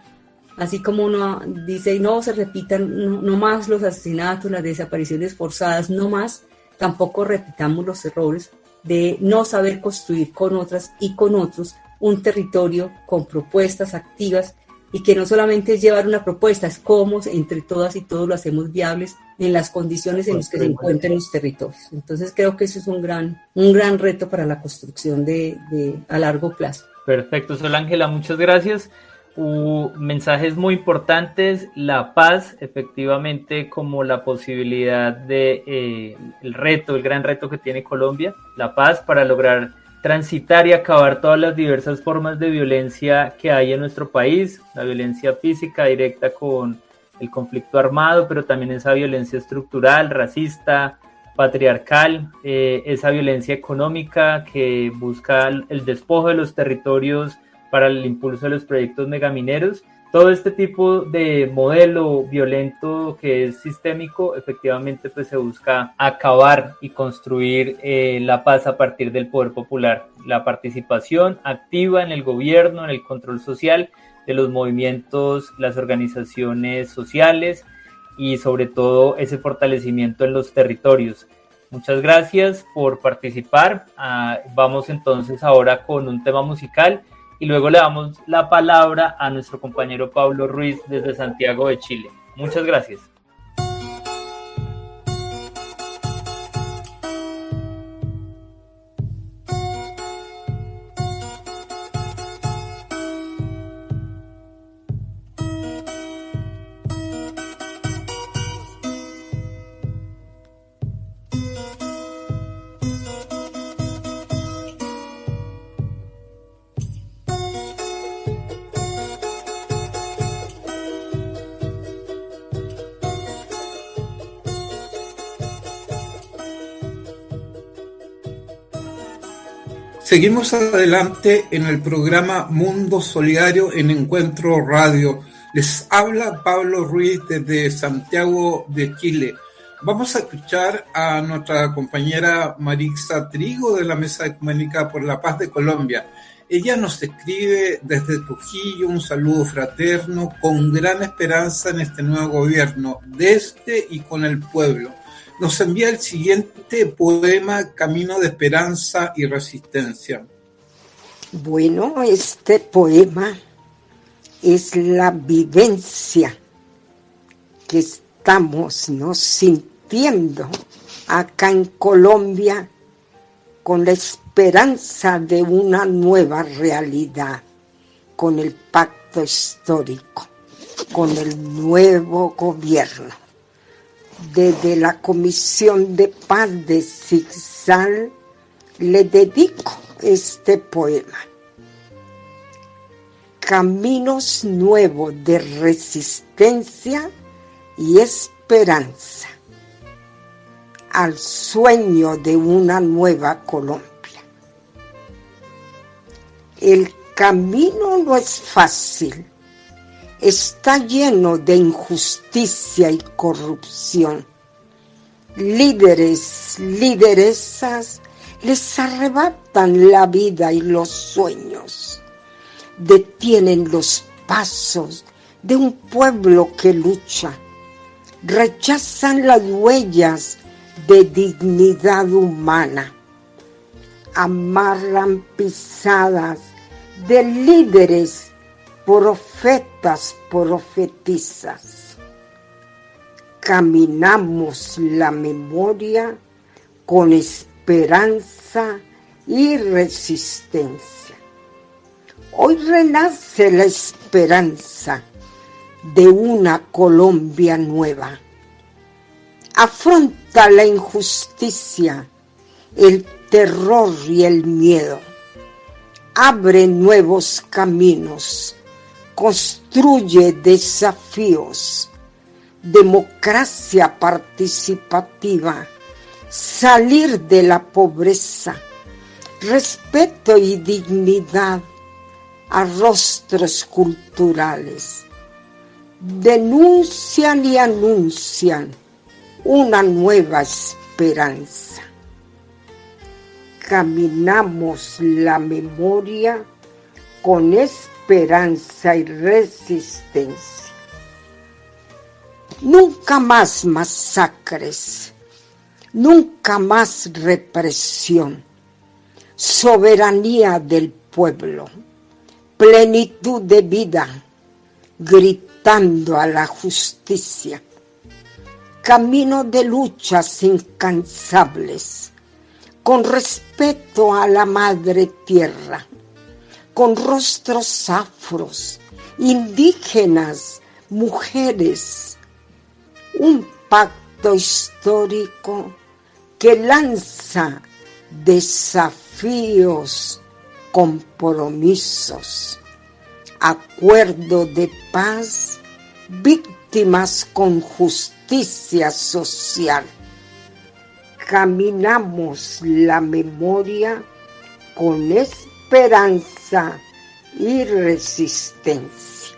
así como uno dice, no se repitan no más los asesinatos, las desapariciones forzadas, no más, tampoco repitamos los errores de no saber construir con otras y con otros un territorio con propuestas activas y que no solamente es llevar una propuesta, es cómo entre todas y todos lo hacemos viables en las condiciones en las que se encuentran los territorios. Entonces creo que eso es un gran reto para la construcción a largo plazo. Perfecto, Sol Ángela, muchas gracias. Mensajes muy importantes, la paz, efectivamente, como la posibilidad de el gran reto que tiene Colombia, la paz para lograr transitar y acabar todas las diversas formas de violencia que hay en nuestro país, la violencia física directa con el conflicto armado, pero también esa violencia estructural, racista, patriarcal, esa violencia económica que busca el despojo de los territorios para el impulso de los proyectos megamineros. Todo este tipo de modelo violento que es sistémico, efectivamente pues se busca acabar y construir la paz a partir del poder popular, la participación activa en el gobierno, en el control social de los movimientos, las organizaciones sociales y sobre todo ese fortalecimiento en los territorios. Muchas gracias por participar. Vamos entonces ahora con un tema musical y luego le damos la palabra a nuestro compañero Pablo Ruiz desde Santiago de Chile. Muchas gracias. Seguimos adelante en el programa Mundo Solidario en Encuentro Radio. Les habla Pablo Ruiz desde Santiago de Chile. Vamos a escuchar a nuestra compañera Marixa Trigo de la Mesa Ecuménica por la Paz de Colombia. Ella nos escribe desde Trujillo un saludo fraterno con gran esperanza en este nuevo gobierno, desde y con el pueblo. Nos envía el siguiente poema, Camino de Esperanza y Resistencia. Bueno, este poema es la vivencia que estamos sintiendo acá en Colombia con la esperanza de una nueva realidad, con el pacto histórico, con el nuevo gobierno. Desde la Comisión de Paz de Sigsal le dedico este poema. Caminos nuevos de resistencia y esperanza al sueño de una nueva Colombia. El camino no es fácil. Está lleno de injusticia y corrupción. Líderes, lideresas les arrebatan la vida y los sueños. Detienen los pasos de un pueblo que lucha. Rechazan las huellas de dignidad humana. Amarran pisadas de líderes profetas, profetizas. Caminamos la memoria con esperanza y resistencia. Hoy renace la esperanza de una Colombia nueva. Afronta la injusticia, el terror y el miedo. Abre nuevos caminos. Construye desafíos, democracia participativa, salir de la pobreza, respeto y dignidad a rostros culturales. Denuncian y anuncian una nueva esperanza. Caminamos la memoria con esperanza y resistencia. Nunca más masacres, nunca más represión, soberanía del pueblo, plenitud de vida, gritando a la justicia. Camino de luchas incansables, con respeto a la madre tierra, con rostros afros, indígenas, mujeres, un pacto histórico que lanza desafíos, compromisos, acuerdo de paz, víctimas con justicia social. Caminamos la memoria con esperanza y resistencia.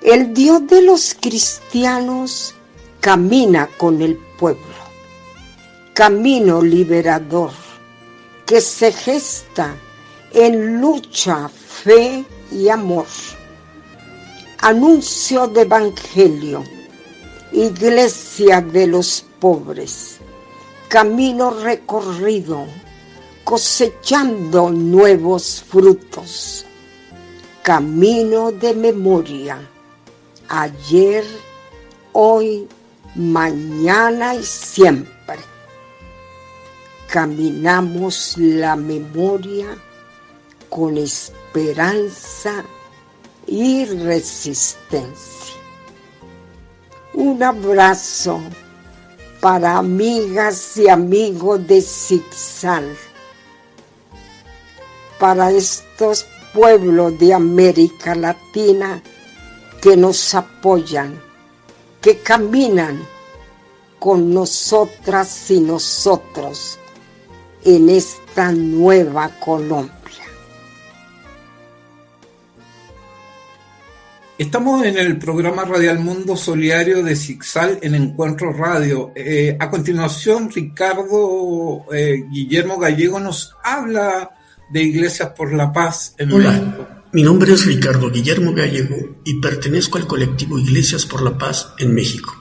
El Dios de los cristianos camina con el pueblo, camino liberador que se gesta en lucha, fe y amor. Anuncio de evangelio, iglesia de los pobres, camino recorrido, cosechando nuevos frutos. Camino de memoria, ayer, hoy, mañana y siempre. Caminamos la memoria con esperanza y resistencia. Un abrazo para amigas y amigos de Zig-Zag, para estos pueblos de América Latina que nos apoyan, que caminan con nosotras y nosotros en esta nueva Colombia. Estamos en el programa radial Mundo Solidario de Zig-Zag en Encuentro Radio. A continuación, Ricardo Guillermo Gallego nos habla de Iglesias por la Paz en México. Hola, mi nombre es Ricardo Guillermo Gallego y pertenezco al colectivo Iglesias por la Paz en México.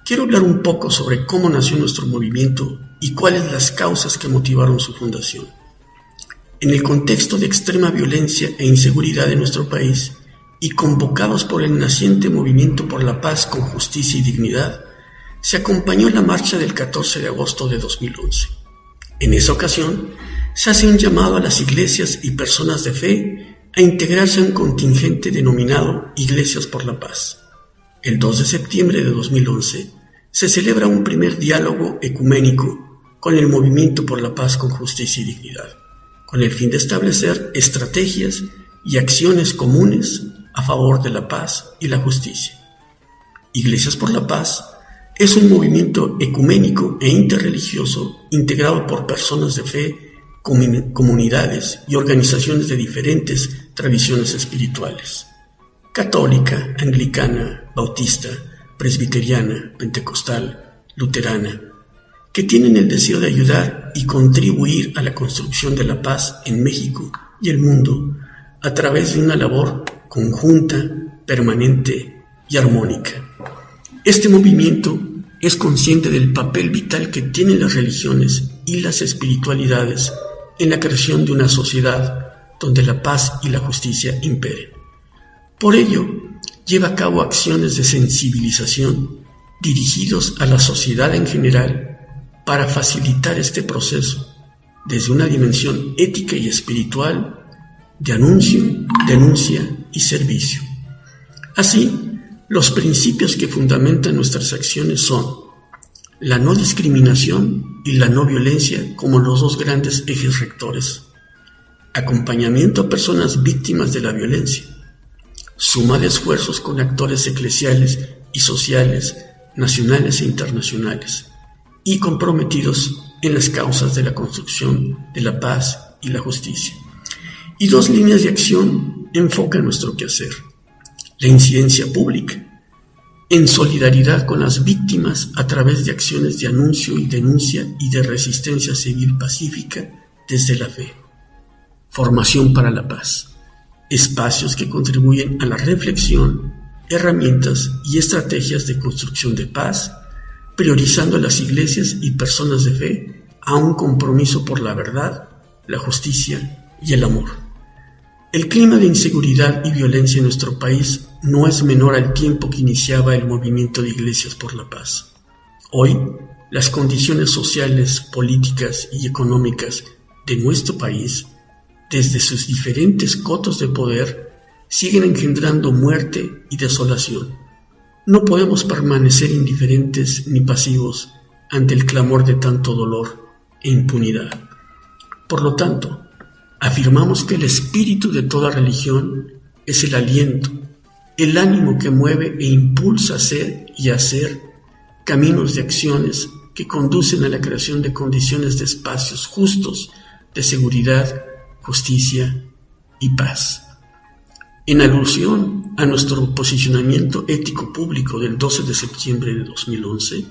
Quiero hablar un poco sobre cómo nació nuestro movimiento y cuáles las causas que motivaron su fundación. En el contexto de extrema violencia e inseguridad en nuestro país, y convocados por el naciente Movimiento por la Paz con Justicia y Dignidad, se acompañó la marcha del 14 de agosto de 2011. En esa ocasión, se hace un llamado a las iglesias y personas de fe a integrarse a un contingente denominado Iglesias por la Paz. El 2 de septiembre de 2011, se celebra un primer diálogo ecuménico con el Movimiento por la Paz con Justicia y Dignidad, con el fin de establecer estrategias y acciones comunes a favor de la paz y la justicia. Iglesias por la Paz es un movimiento ecuménico e interreligioso integrado por personas de fe, comunidades y organizaciones de diferentes tradiciones espirituales: católica, anglicana, bautista, presbiteriana, pentecostal, luterana, que tienen el deseo de ayudar y contribuir a la construcción de la paz en México y el mundo a través de una labor conjunta, permanente y armónica. Este movimiento es consciente del papel vital que tienen las religiones y las espiritualidades en la creación de una sociedad donde la paz y la justicia imperen. Por ello, lleva a cabo acciones de sensibilización dirigidos a la sociedad en general para facilitar este proceso desde una dimensión ética y espiritual de anuncio, denuncia y servicio. Así, los principios que fundamentan nuestras acciones son la no discriminación y la no violencia como los dos grandes ejes rectores, acompañamiento a personas víctimas de la violencia, suma de esfuerzos con actores eclesiales y sociales, nacionales e internacionales, y comprometidos en las causas de la construcción de la paz y la justicia. Y dos líneas de acción enfocan nuestro quehacer: la incidencia pública, en solidaridad con las víctimas a través de acciones de anuncio y denuncia y de resistencia civil pacífica desde la fe; formación para la paz, espacios que contribuyen a la reflexión, herramientas y estrategias de construcción de paz, priorizando a las iglesias y personas de fe a un compromiso por la verdad, la justicia y el amor. El clima de inseguridad y violencia en nuestro país no es menor al tiempo que iniciaba el movimiento de Iglesias por la Paz. Hoy, las condiciones sociales, políticas y económicas de nuestro país, desde sus diferentes cotos de poder, siguen engendrando muerte y desolación. No podemos permanecer indiferentes ni pasivos ante el clamor de tanto dolor e impunidad. Por lo tanto, afirmamos que el espíritu de toda religión es el aliento, el ánimo que mueve e impulsa a ser y hacer caminos de acciones que conducen a la creación de condiciones de espacios justos, de seguridad, justicia y paz. En alusión a nuestro posicionamiento ético público del 12 de septiembre de 2011,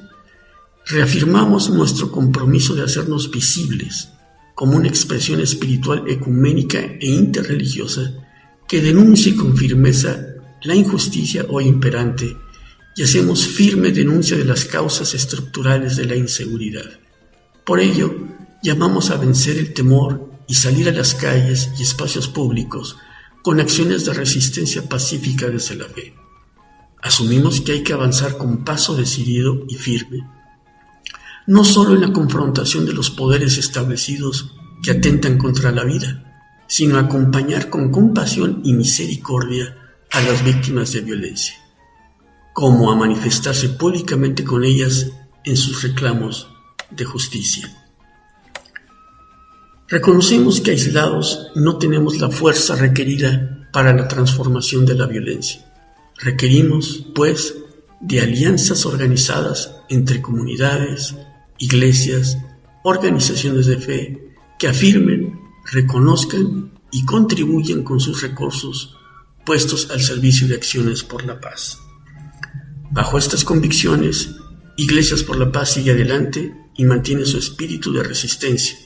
reafirmamos nuestro compromiso de hacernos visibles como una expresión espiritual ecuménica e interreligiosa que denuncie con firmeza la injusticia hoy imperante y hacemos firme denuncia de las causas estructurales de la inseguridad. Por ello, llamamos a vencer el temor y salir a las calles y espacios públicos con acciones de resistencia pacífica desde la fe. Asumimos que hay que avanzar con paso decidido y firme, no solo en la confrontación de los poderes establecidos que atentan contra la vida, sino acompañar con compasión y misericordia a las víctimas de violencia, como a manifestarse públicamente con ellas en sus reclamos de justicia. Reconocemos que aislados no tenemos la fuerza requerida para la transformación de la violencia. Requerimos, pues, de alianzas organizadas entre comunidades, iglesias, organizaciones de fe que afirmen, reconozcan y contribuyan con sus recursos puestos al servicio de acciones por la paz. Bajo estas convicciones, Iglesias por la Paz sigue adelante y mantiene su espíritu de resistencia.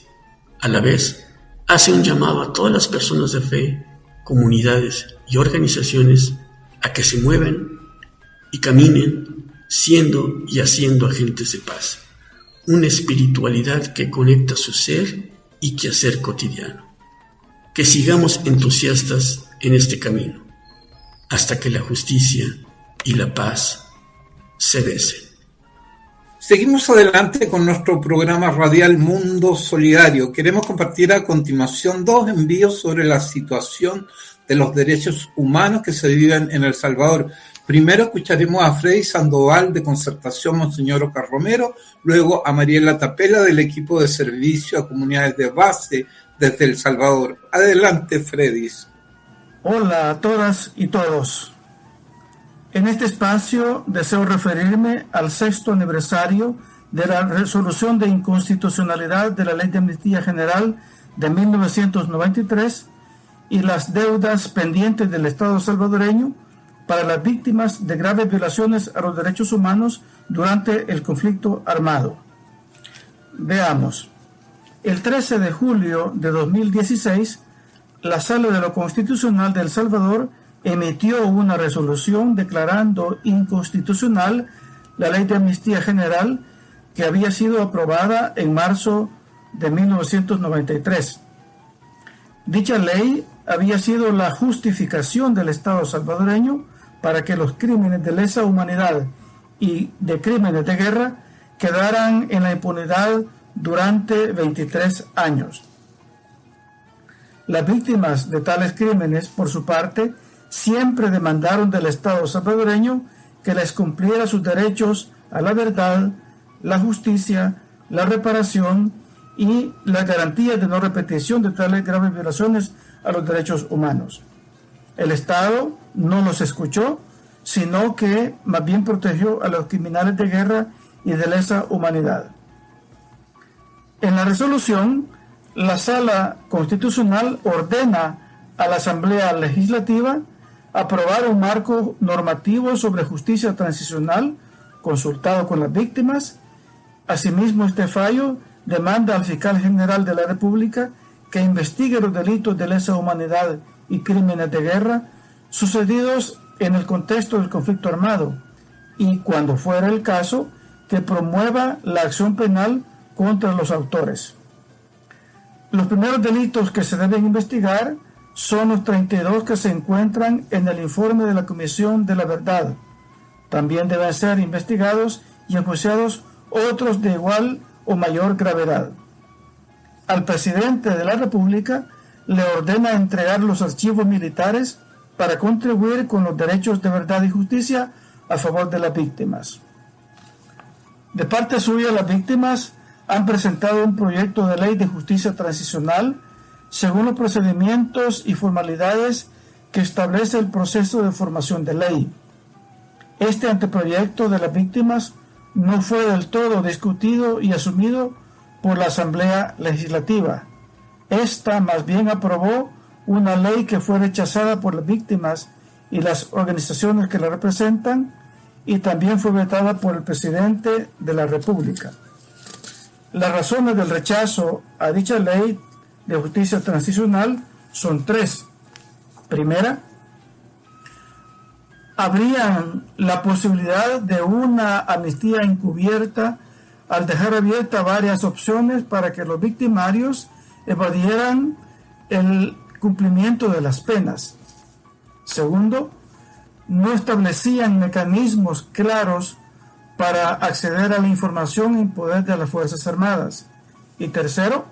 A la vez, hace un llamado a todas las personas de fe, comunidades y organizaciones a que se muevan y caminen siendo y haciendo agentes de paz. Una espiritualidad que conecta su ser y quehacer cotidiano. Que sigamos entusiastas en este camino, hasta que la justicia y la paz se besen. Seguimos adelante con nuestro programa radial Mundo Solidario. Queremos compartir a continuación 2 envíos sobre la situación de los derechos humanos que se viven en El Salvador. Primero escucharemos a Freddy Sandoval de Concertación Monseñor Oscar Romero, luego a Mariela Tapela del equipo de servicio a comunidades de base desde El Salvador. Adelante, Freddy. Hola a todas y todos. En este espacio deseo referirme al 6º aniversario de la resolución de inconstitucionalidad de la Ley de Amnistía General de 1993 y las deudas pendientes del Estado salvadoreño para las víctimas de graves violaciones a los derechos humanos durante el conflicto armado. Veamos. El 13 de julio de 2016, la Sala de lo Constitucional de El Salvador emitió una resolución declarando inconstitucional la Ley de Amnistía General que había sido aprobada en marzo de 1993. Dicha ley había sido la justificación del Estado salvadoreño para que los crímenes de lesa humanidad y de crímenes de guerra quedaran en la impunidad durante 23 años. Las víctimas de tales crímenes, por su parte, siempre demandaron del Estado salvadoreño que les cumpliera sus derechos a la verdad, la justicia, la reparación y las garantías de no repetición de tales graves violaciones a los derechos humanos. El Estado no los escuchó, sino que más bien protegió a los criminales de guerra y de lesa humanidad. En la resolución, la Sala Constitucional ordena a la Asamblea Legislativa aprobar un marco normativo sobre justicia transicional consultado con las víctimas. Asimismo, este fallo demanda al fiscal general de la República que investigue los delitos de lesa humanidad y crímenes de guerra sucedidos en el contexto del conflicto armado y, cuando fuera el caso, que promueva la acción penal contra los autores. Los primeros delitos que se deben investigar son los 32 que se encuentran en el informe de la Comisión de la Verdad. También deben ser investigados y enjuiciados otros de igual o mayor gravedad. Al presidente de la República le ordena entregar los archivos militares para contribuir con los derechos de verdad y justicia a favor de las víctimas. De parte suya, las víctimas han presentado un proyecto de ley de justicia transicional según los procedimientos y formalidades que establece el proceso de formación de ley. Este anteproyecto de las víctimas no fue del todo discutido y asumido por la Asamblea Legislativa. Esta más bien aprobó una ley que fue rechazada por las víctimas y las organizaciones que la representan, y también fue vetada por el presidente de la República. Las razones del rechazo a dicha ley de justicia transicional son 3. Primera, habría la posibilidad de una amnistía encubierta al dejar abiertas varias opciones para que los victimarios evadieran el cumplimiento de las penas. Segundo, no establecían mecanismos claros para acceder a la información en poder de las Fuerzas Armadas. Y tercero,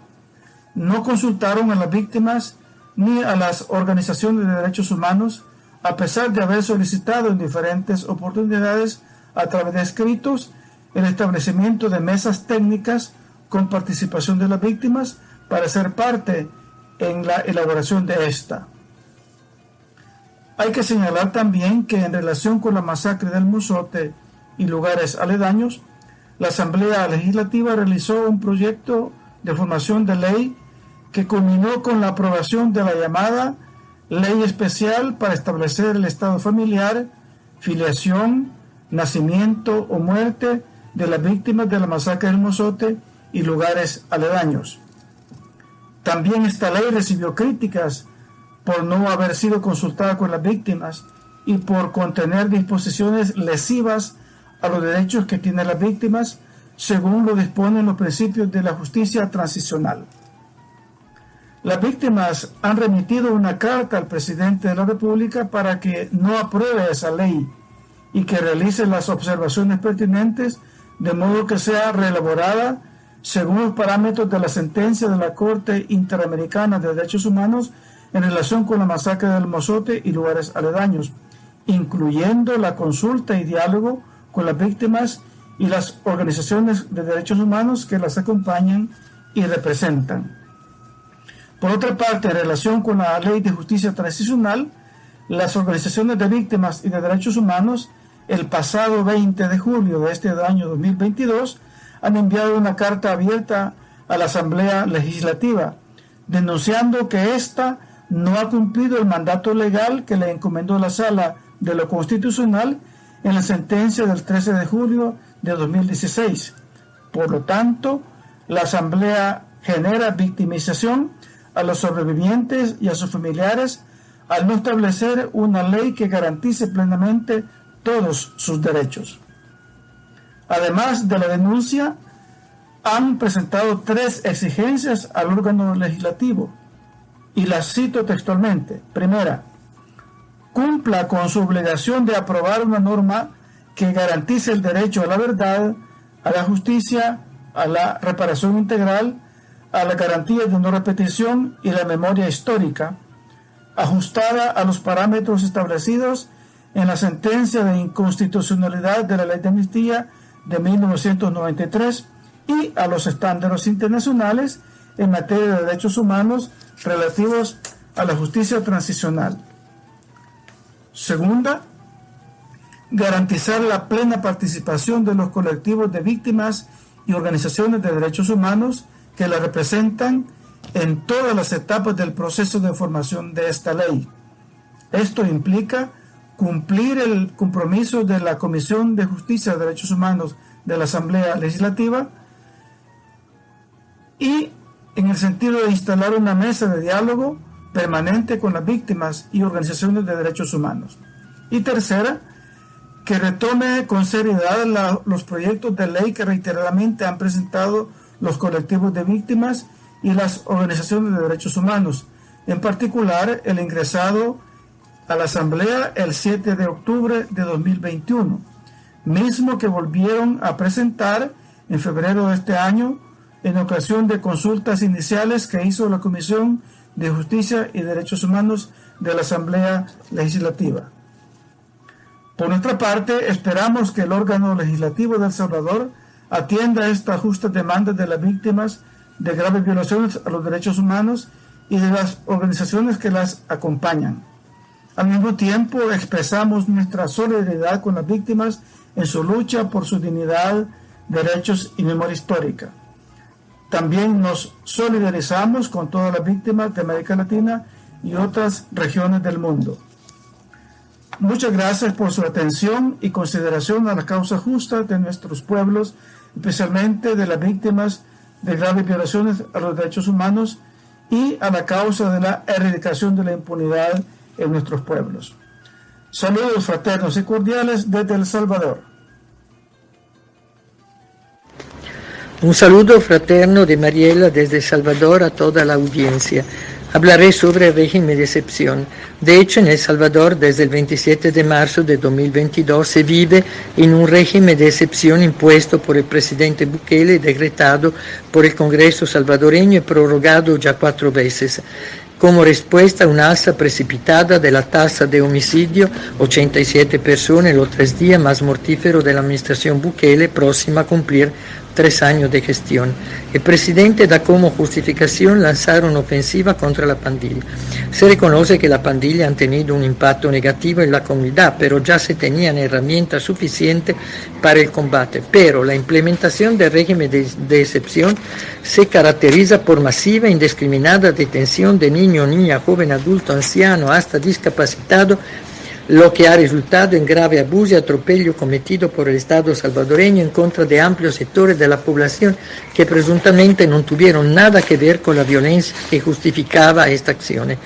no consultaron a las víctimas ni a las organizaciones de derechos humanos, a pesar de haber solicitado en diferentes oportunidades a través de escritos el establecimiento de mesas técnicas con participación de las víctimas para ser parte en la elaboración de esta. Hay que señalar también que en relación con la masacre del Mozote y lugares aledaños, la Asamblea Legislativa realizó un proyecto de formación de ley que culminó con la aprobación de la llamada Ley Especial para establecer el estado familiar, filiación, nacimiento o muerte de las víctimas de la masacre del Mozote y lugares aledaños. También esta ley recibió críticas por no haber sido consultada con las víctimas y por contener disposiciones lesivas a los derechos que tienen las víctimas, según lo disponen los principios de la justicia transicional. Las víctimas han remitido una carta al presidente de la República para que no apruebe esa ley y que realice las observaciones pertinentes de modo que sea reelaborada según los parámetros de la sentencia de la Corte Interamericana de Derechos Humanos en relación con la masacre del Mozote y lugares aledaños, incluyendo la consulta y diálogo con las víctimas y las organizaciones de derechos humanos que las acompañan y representan. Por otra parte, en relación con la Ley de Justicia Transicional, las organizaciones de víctimas y de derechos humanos, el pasado 20 de julio de este año 2022, han enviado una carta abierta a la Asamblea Legislativa, denunciando que ésta no ha cumplido el mandato legal que le encomendó la Sala de lo Constitucional en la sentencia del 13 de julio de 2016. Por lo tanto, la Asamblea genera victimización a los sobrevivientes y a sus familiares al no establecer una ley que garantice plenamente todos sus derechos. Además de la denuncia, han presentado 3 exigencias al órgano legislativo, y las cito textualmente. Primera, cumpla con su obligación de aprobar una norma que garantice el derecho a la verdad, a la justicia, a la reparación integral, a la garantía de no repetición y la memoria histórica, ajustada a los parámetros establecidos en la sentencia de inconstitucionalidad de la Ley de Amnistía de 1993 y a los estándares internacionales en materia de derechos humanos relativos a la justicia transicional. Segunda, garantizar la plena participación de los colectivos de víctimas y organizaciones de derechos humanos que la representan en todas las etapas del proceso de formación de esta ley. Esto implica cumplir el compromiso de la Comisión de Justicia y Derechos Humanos de la Asamblea Legislativa y en el sentido de instalar una mesa de diálogo permanente con las víctimas y organizaciones de derechos humanos. Y tercera, que retome con seriedad los proyectos de ley que reiteradamente han presentado los colectivos de víctimas y las organizaciones de derechos humanos, en particular el ingresado a la Asamblea el 7 de octubre de 2021, mismo que volvieron a presentar en febrero de este año en ocasión de consultas iniciales que hizo la Comisión de Justicia y Derechos Humanos de la Asamblea Legislativa. Por nuestra parte, esperamos que el órgano legislativo de El Salvador atienda estas justas demandas de las víctimas de graves violaciones a los derechos humanos y de las organizaciones que las acompañan. Al mismo tiempo, expresamos nuestra solidaridad con las víctimas en su lucha por su dignidad, derechos y memoria histórica. También nos solidarizamos con todas las víctimas de América Latina y otras regiones del mundo. Muchas gracias por su atención y consideración a las causas justas de nuestros pueblos, especialmente de las víctimas de graves violaciones a los derechos humanos y a la causa de la erradicación de la impunidad en nuestros pueblos. Saludos fraternos y cordiales desde El Salvador. Un saludo fraterno de Mariela desde El Salvador a toda la audiencia. Hablaré sobre el régimen de excepción. De hecho, en El Salvador, desde el 27 de marzo de 2022, se vive en un régimen de excepción impuesto por el presidente Bukele, decretado por el Congreso salvadoreño y prorrogado ya 4 veces. Como respuesta a una alza precipitada de la tasa de homicidio, 87 personas en los 3 días más mortíferos de la administración Bukele, próxima a cumplir 3 años de gestión. El presidente da como justificación lanzar una ofensiva contra la pandilla. Se reconoce que la pandilla han tenido un impacto negativo en la comunidad, pero ya se tenían herramientas suficientes para el combate. Pero la implementación del régimen de excepción se caracteriza por masiva e indiscriminada detención de niño, niña, joven, adulto, anciano, hasta discapacitado, lo que ha resultado en grave abuso y atropello cometido por el Estado salvadoreño en contra de amplios sectores de la población que presuntamente no tuvieron nada que ver con la violencia que justificaba esta acción.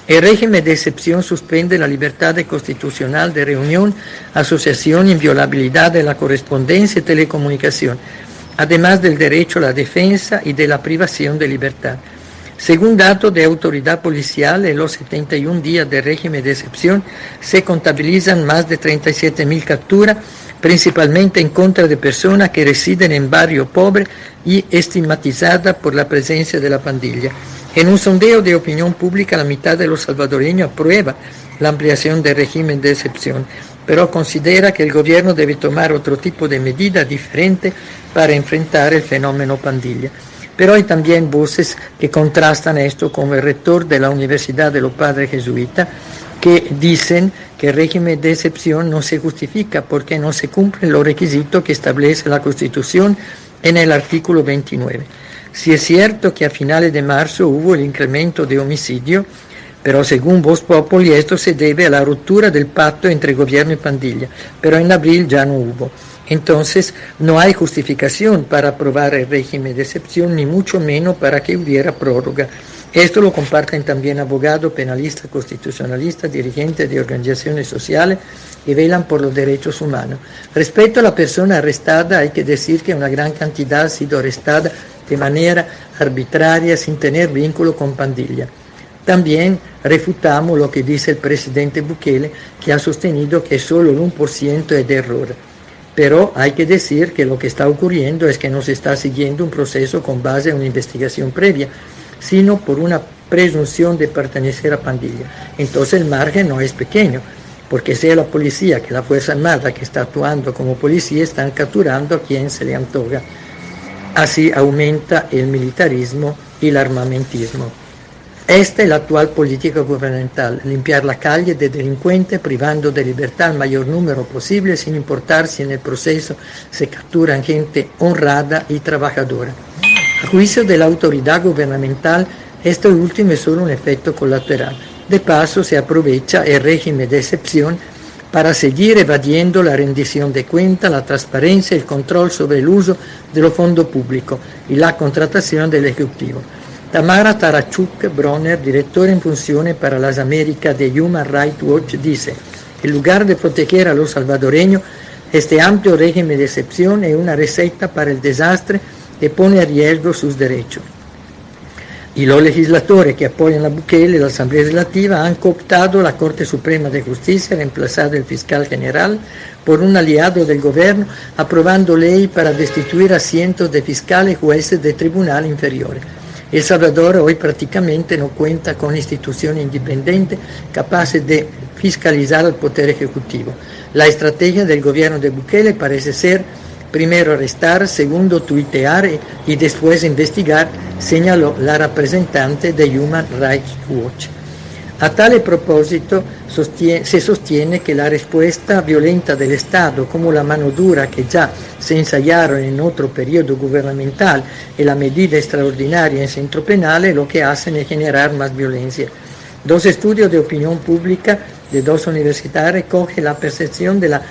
El régimen de excepción suspende la libertad constitucional de reunión, asociación, inviolabilidad de la correspondencia y telecomunicación, además del derecho a la defensa y de la privación de libertad. Según datos de autoridad policial, en los 71 días de régimen de excepción se contabilizan más de 37.000 capturas, principalmente en contra de personas que residen en barrios pobres y estigmatizadas por la presencia de la pandilla. En un sondeo de opinión pública, la mitad de los salvadoreños aprueba la ampliación del régimen de excepción, pero considera que el gobierno debe tomar otro tipo de medidas diferentes para enfrentar el fenómeno pandilla. Pero hay también voces que contrastan esto, como el rector de la Universidad de los Padres Jesuitas, que dicen que el régimen de excepción no se justifica porque no se cumplen los requisitos que establece la Constitución en el artículo 29. Si es cierto que a finales de marzo hubo el incremento de homicidio, pero según Voz Populi esto se debe a la ruptura del pacto entre gobierno y pandilla, pero en abril ya no hubo. Entonces, no hay justificación para aprobar el régimen de excepción, ni mucho menos para que hubiera prórroga. Esto lo comparten también abogados, penalistas, constitucionalistas, dirigentes de organizaciones sociales que velan por los derechos humanos. Respecto a la persona arrestada, hay que decir que una gran cantidad ha sido arrestada de manera arbitraria, sin tener vínculo con pandilla. También refutamos lo que dice el presidente Bukele, que ha sostenido que solo el 1% es de error. Pero hay que decir que lo que está ocurriendo es que no se está siguiendo un proceso con base en una investigación previa, sino por una presunción de pertenecer a pandilla. Entonces el margen no es pequeño, porque sea la policía que la Fuerza Armada que está actuando como policía están capturando a quien se le antoja. Así aumenta el militarismo y el armamentismo. Esta es la actual política gubernamental, limpiar la calle de delincuentes, privando de libertad al mayor número posible, sin importar si en el proceso se capturan gente honrada y trabajadora. A juicio de la autoridad gubernamental, esto último es solo un efecto colateral. De paso, se aprovecha el régimen de excepción para seguir evadiendo la rendición de cuentas, la transparencia y el control sobre el uso de los fondos públicos y la contratación del Ejecutivo. Tamara Tarachuk Bronner, directora en funciones para las Américas de Human Rights Watch, dice: en lugar de proteger a los salvadoreños, este amplio régimen de excepción es una receta para el desastre que pone a riesgo sus derechos. Y los legisladores que apoyan a Bukele, la Asamblea Legislativa, han cooptado la Corte Suprema de Justicia, reemplazado el fiscal general por un aliado del gobierno, aprobando ley para destituir a cientos de fiscales y jueces de tribunal inferiores. El Salvador hoy prácticamente no cuenta con instituciones independientes capaces de fiscalizar al Poder Ejecutivo. La estrategia del gobierno de Bukele parece ser primero arrestar, segundo tuitear y después investigar, señaló la representante de Human Rights Watch. A tale propósito se sostiene que la respuesta violenta del Estado, como la mano dura que ya se ensayaron en otro periodo gubernamental y la medida extraordinaria en centro penal, lo que hacen es generar más violencia. Dos estudios de opinión pública de dos universidades recogen la percepción de la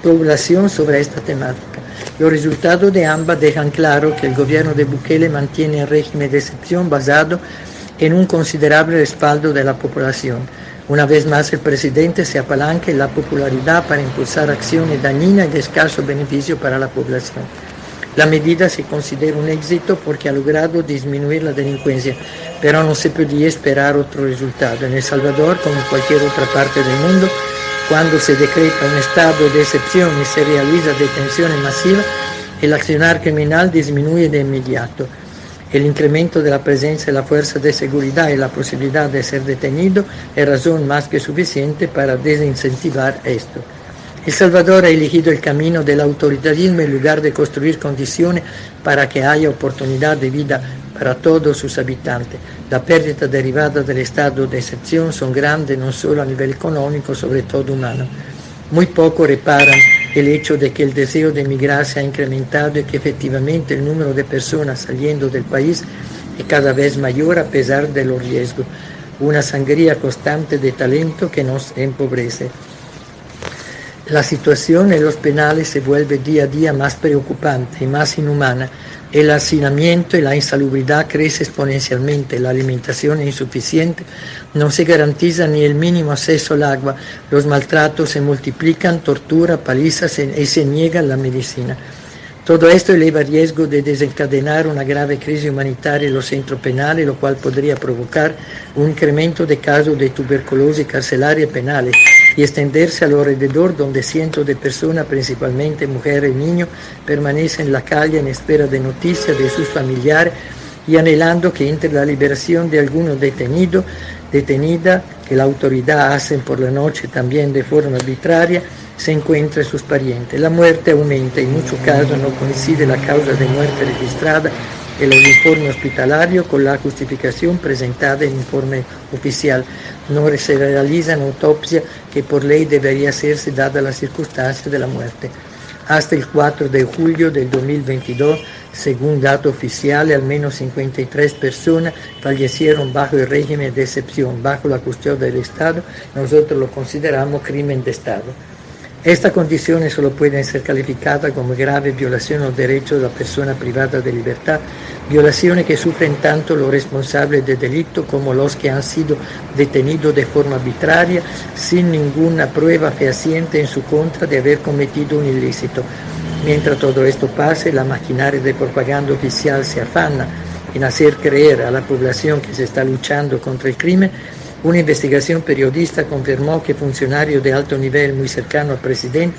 población sobre esta temática. Los resultados de ambas dejan claro que el gobierno de Bukele mantiene el régimen de excepción basado en un considerable respaldo de la población. Una vez más el presidente se apalanca en la popularidad para impulsar acciones dañinas y de escaso beneficio para la población. La medida se considera un éxito porque ha logrado disminuir la delincuencia, pero no se podía esperar otro resultado. En El Salvador, como en cualquier otra parte del mundo, cuando se decreta un estado de excepción y se realiza detenciones masivas, el accionar criminal disminuye de inmediato. El incremento de la presencia de la fuerza de seguridad y la posibilidad de ser detenido es razón más que suficiente para desincentivar esto. El Salvador ha elegido el camino del autoritarismo en lugar de construir condiciones para que haya oportunidad de vida para todos sus habitantes. La pérdida derivada del estado de excepción son grandes no solo a nivel económico, sobre todo humano. Muy poco reparan el hecho de que el deseo de emigrar se ha incrementado y que efectivamente el número de personas saliendo del país es cada vez mayor a pesar de los riesgos. Una sangría constante de talento que nos empobrece. La situación en los penales se vuelve día a día más preocupante y más inhumana. El hacinamiento y la insalubridad crece exponencialmente, la alimentación es insuficiente, no se garantiza ni el mínimo acceso al agua, los maltratos se multiplican, tortura, palizas y se niega la medicina. Todo esto eleva el riesgo de desencadenar una grave crisis humanitaria en los centros penales, lo cual podría provocar un incremento de casos de tuberculosis carcelaria penales y extenderse alrededor donde cientos de personas, principalmente mujeres y niños, permanecen en la calle en espera de noticias de sus familiares y anhelando que entre la liberación de algunos detenida que la autoridad hacen por la noche también de forma arbitraria, se encuentren sus parientes. La muerte aumenta, en muchos casos no coincide la causa de muerte registrada en el informe hospitalario con la justificación presentada en el informe oficial. No se realizan autopsias que por ley debería hacerse dada la circunstancia de la muerte. Hasta el 4 de julio del 2022, según datos oficiales, al menos 53 personas fallecieron bajo el régimen de excepción, bajo la custodia del Estado. Nosotros lo consideramos crimen de Estado. Estas condiciones solo pueden ser calificadas como graves violaciones a los derechos de la persona privada de libertad, violaciones que sufren tanto los responsables del delito como los que han sido detenidos de forma arbitraria, sin ninguna prueba fehaciente en su contra de haber cometido un ilícito. Mientras todo esto pase, la maquinaria de propaganda oficial se afana en hacer creer a la población que se está luchando contra el crimen. Una investigación periodista confirmó que funcionarios de alto nivel muy cercanos al presidente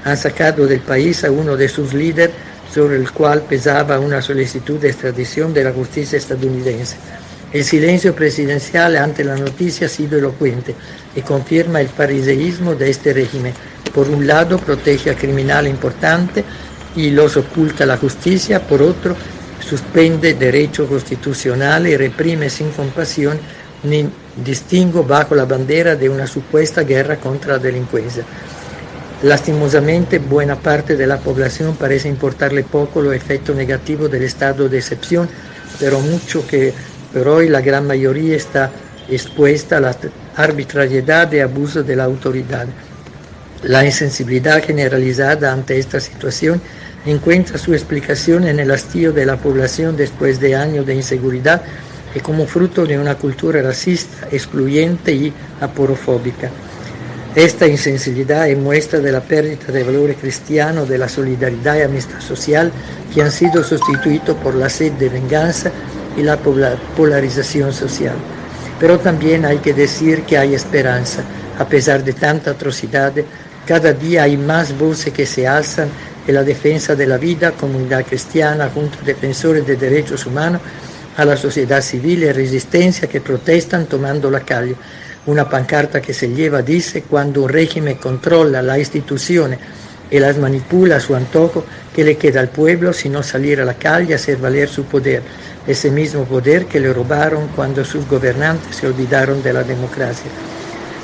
han sacado del país a uno de sus líderes sobre el cual pesaba una solicitud de extradición de la justicia estadounidense. El silencio presidencial ante la noticia ha sido elocuente y confirma el fariseísmo de este régimen. Por un lado protege a criminales importantes y los oculta a la justicia, por otro suspende derechos constitucionales y reprime sin compasión ni distingo bajo la bandera de una supuesta guerra contra la delincuencia. Lastimosamente, buena parte de la población parece importarle poco los efectos negativos del estado de excepción, pero hoy la gran mayoría está expuesta a la arbitrariedad y abuso de la autoridad. La insensibilidad generalizada ante esta situación encuentra su explicación en el hastío de la población después de años de inseguridad y como fruto de una cultura racista, excluyente y aporofóbica. Esta insensibilidad es muestra de la pérdida de valores cristianos, de la solidaridad y amistad social que han sido sustituidos por la sed de venganza y la polarización social. Pero también hay que decir que hay esperanza. A pesar de tanta atrocidad, cada día hay más voces que se alzan en la defensa de la vida, comunidad cristiana, junto a defensores de derechos humanos, a la sociedad civil y resistencia que protestan tomando la calle. Una pancarta que se lleva dice: cuando un régimen controla la institución y las manipula a su antojo, ¿qué le queda al pueblo sino salir a la calle a hacer valer su poder? Ese mismo poder que le robaron cuando sus gobernantes se olvidaron de la democracia.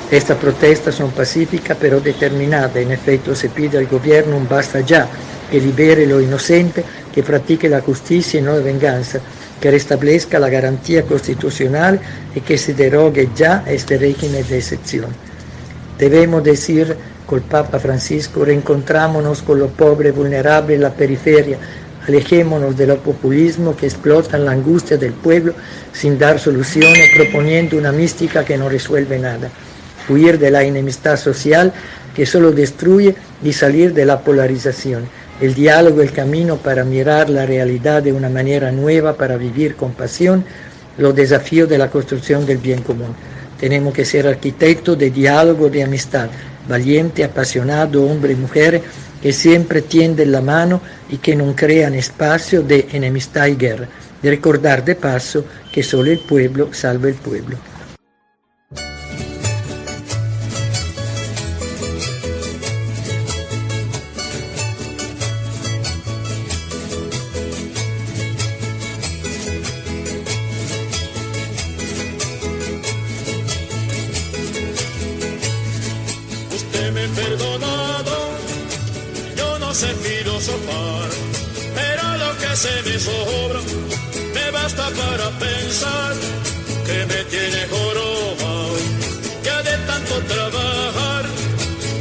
Estas protestas son pacíficas pero determinadas. En efecto, se pide al gobierno un basta ya, que libere lo inocente, que practique la justicia y no la venganza, que restablezca la garantía constitucional y que se derogue ya este régimen de excepción. Debemos decir con el Papa Francisco: reencontrámonos con los pobres, vulnerables, la periferia, alejémonos del populismo que explotan la angustia del pueblo sin dar soluciones, proponiendo una mística que no resuelve nada. Huir de la enemistad social que solo destruye y salir de la polarización. El diálogo es el camino para mirar la realidad de una manera nueva, para vivir con pasión los desafíos de la construcción del bien común. Tenemos que ser arquitectos de diálogo, de amistad, valiente, apasionado, hombre y mujer, que siempre tienden la mano y que no crean espacio de enemistad y guerra. De recordar de paso que solo el pueblo salva el pueblo. Para pensar que me tiene jorobado, ya de tanto trabajar,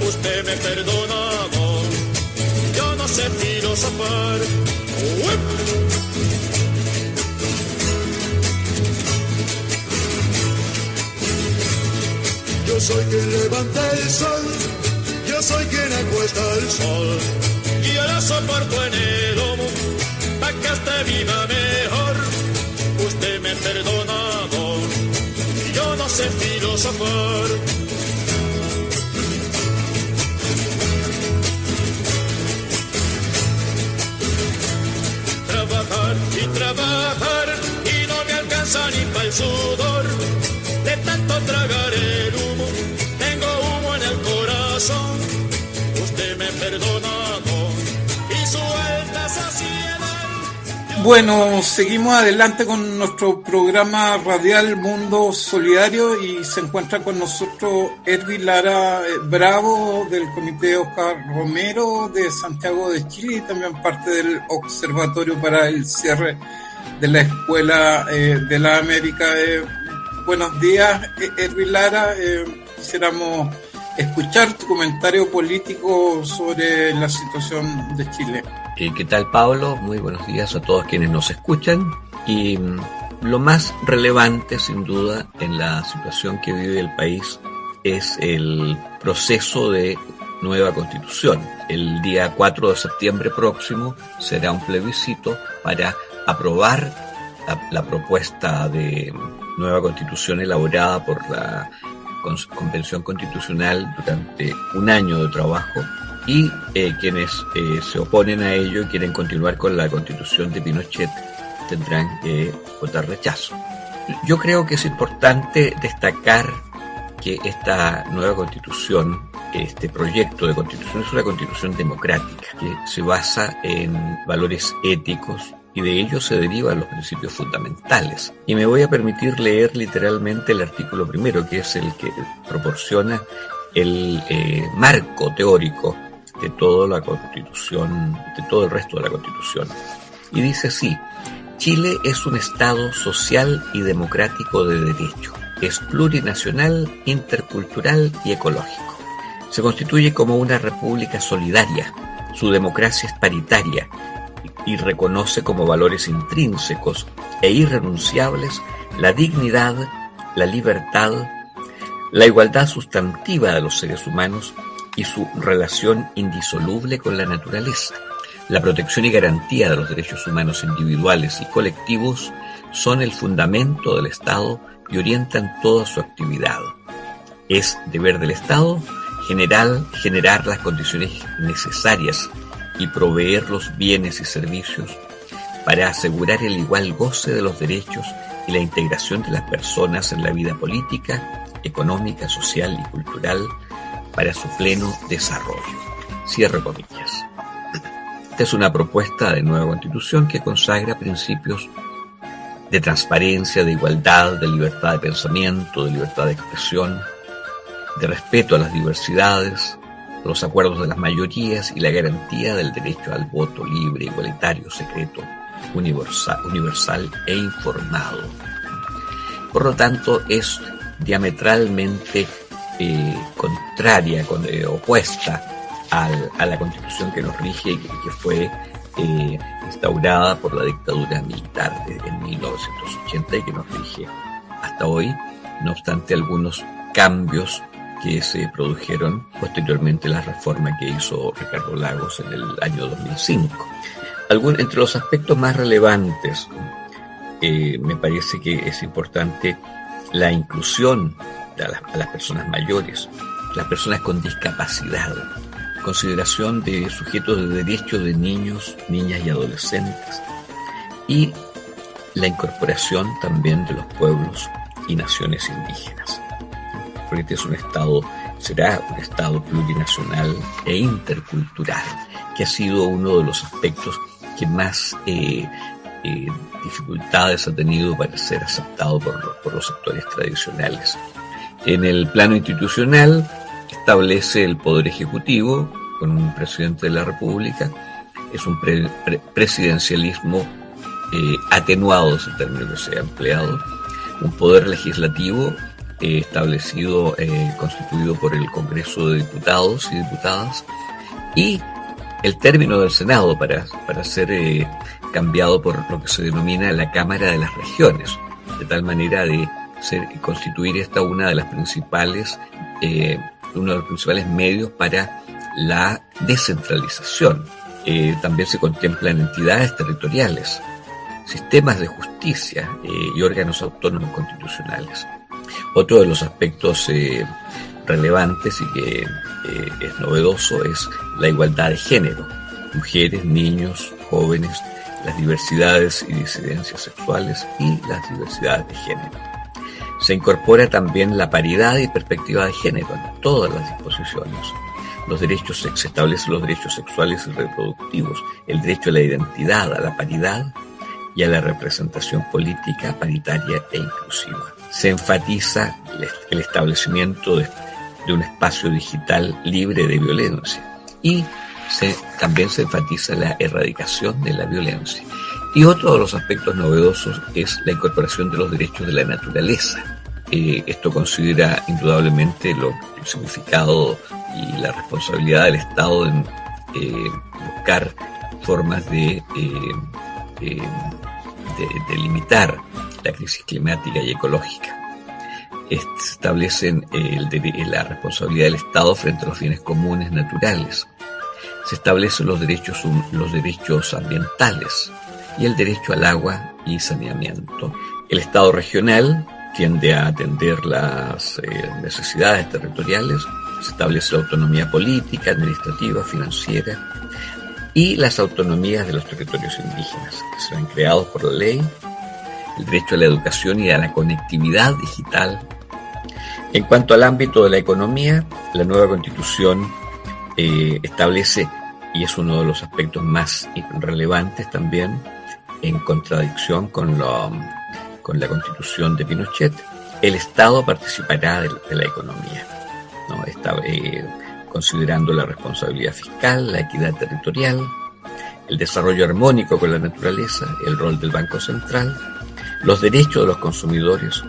usted me perdona, amor, yo no sé filosofar. Yo soy quien levanta el sol, yo soy quien acuesta el sol, y yo lo soporto en el lomo, pa' que usted viva mejor. Usted me perdona, amor, yo no sé filosofar. Trabajar y trabajar y no me alcanza ni para el sudor. De tanto tragar el humo, tengo humo en el corazón. Usted me perdona, amor, y su alta saciedad. Bueno, seguimos adelante con nuestro programa radial Mundo Solidario y se encuentra con nosotros Erwin Lara Bravo del Comité Oscar Romero de Santiago de Chile y también parte del Observatorio para el Cierre de la Escuela de la América. Buenos días, Erwin Lara. Quisiéramos escuchar tu comentario político sobre la situación de Chile. ¿Qué tal, Pablo? Muy buenos días a todos quienes nos escuchan. Y lo más relevante, sin duda, en la situación que vive el país es el proceso de nueva constitución. El día 4 de septiembre próximo será un plebiscito para aprobar la propuesta de nueva constitución elaborada por la Convención Constitucional durante un año de trabajo. Y quienes se oponen a ello y quieren continuar con la constitución de Pinochet tendrán que votar rechazo. Yo creo que es importante destacar que esta nueva constitución, este proyecto de constitución, es una constitución democrática que se basa en valores éticos y de ello se derivan los principios fundamentales. Y me voy a permitir leer literalmente el artículo primero, que es el que proporciona el marco teórico de toda la Constitución, de todo el resto de la Constitución. Y dice así: Chile es un Estado social y democrático de derecho. Es plurinacional, intercultural y ecológico. Se constituye como una república solidaria. Su democracia es paritaria y reconoce como valores intrínsecos e irrenunciables la dignidad, la libertad, la igualdad sustantiva de los seres humanos y su relación indisoluble con la naturaleza. La protección y garantía de los derechos humanos individuales y colectivos son el fundamento del Estado y orientan toda su actividad. Es deber del Estado generar las condiciones necesarias y proveer los bienes y servicios para asegurar el igual goce de los derechos y la integración de las personas en la vida política, económica, social y cultural para su pleno desarrollo. Cierre comillas. Esta es una propuesta de nueva Constitución que consagra principios de transparencia, de igualdad, de libertad de pensamiento, de libertad de expresión, de respeto a las diversidades, los acuerdos de las mayorías y la garantía del derecho al voto libre, igualitario, secreto, universal e informado. Por lo tanto, es diametralmente contraria, opuesta a la Constitución que nos rige y que fue instaurada por la dictadura militar en 1980 y que nos rige hasta hoy, no obstante algunos cambios que se produjeron posteriormente a la reforma que hizo Ricardo Lagos en el año 2005. Entre los aspectos más relevantes, me parece que es importante la inclusión a las personas mayores, las personas con discapacidad, consideración de sujetos de derechos de niños, niñas y adolescentes, y la incorporación también de los pueblos y naciones indígenas. Porque será un Estado plurinacional e intercultural, que ha sido uno de los aspectos que más dificultades ha tenido para ser aceptado por los sectores tradicionales. En el plano institucional, establece el Poder Ejecutivo con un presidente de la República. Es un presidencialismo atenuado, es el término que se ha empleado. Un poder legislativo constituido por el Congreso de Diputados y Diputadas, y el término del Senado para ser cambiado por lo que se denomina la Cámara de las Regiones, de tal manera de constituir esta uno de los principales medios para la descentralización. También se contemplan entidades territoriales, sistemas de justicia y órganos autónomos constitucionales. Otro de los aspectos relevantes y que es novedoso es la igualdad de género, mujeres, niños, jóvenes, las diversidades y disidencias sexuales y las diversidades de género. Se incorpora también la paridad y perspectiva de género en todas las disposiciones. Se establecen los derechos sexuales y reproductivos, el derecho a la identidad, a la paridad y a la representación política paritaria e inclusiva. Se enfatiza el establecimiento de un espacio digital libre de violencia y también se enfatiza la erradicación de la violencia. Y otro de los aspectos novedosos es la incorporación de los derechos de la naturaleza. Esto considera indudablemente el significado y la responsabilidad del Estado en buscar formas de limitar la crisis climática y ecológica. Se establecen la responsabilidad del Estado frente a los bienes comunes naturales. Se establecen los derechos ambientales y el derecho al agua y saneamiento. El Estado regional tiende a atender las necesidades territoriales. Se establece la autonomía política, administrativa, financiera y las autonomías de los territorios indígenas, que serán creados por la ley, el derecho a la educación y a la conectividad digital. En cuanto al ámbito de la economía, la nueva Constitución establece, y es uno de los aspectos más relevantes también, en contradicción con la Constitución de Pinochet, el Estado participará de la economía, ¿no? Considerando la responsabilidad fiscal, la equidad territorial, el desarrollo armónico con la naturaleza, el rol del Banco Central, los derechos de los consumidores.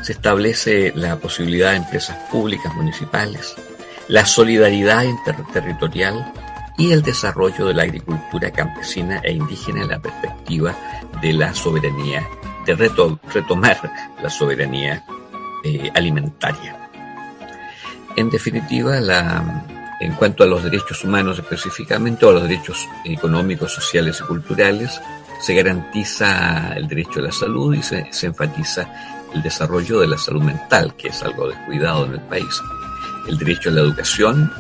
Se establece la posibilidad de empresas públicas municipales, la solidaridad interterritorial y el desarrollo de la agricultura campesina e indígena en la perspectiva de la soberanía, de retomar la soberanía alimentaria. En definitiva, En cuanto a los derechos humanos específicamente, o a los derechos económicos, sociales y culturales, se garantiza el derecho a la salud y se enfatiza el desarrollo de la salud mental, que es algo descuidado en el país. El derecho a la educación,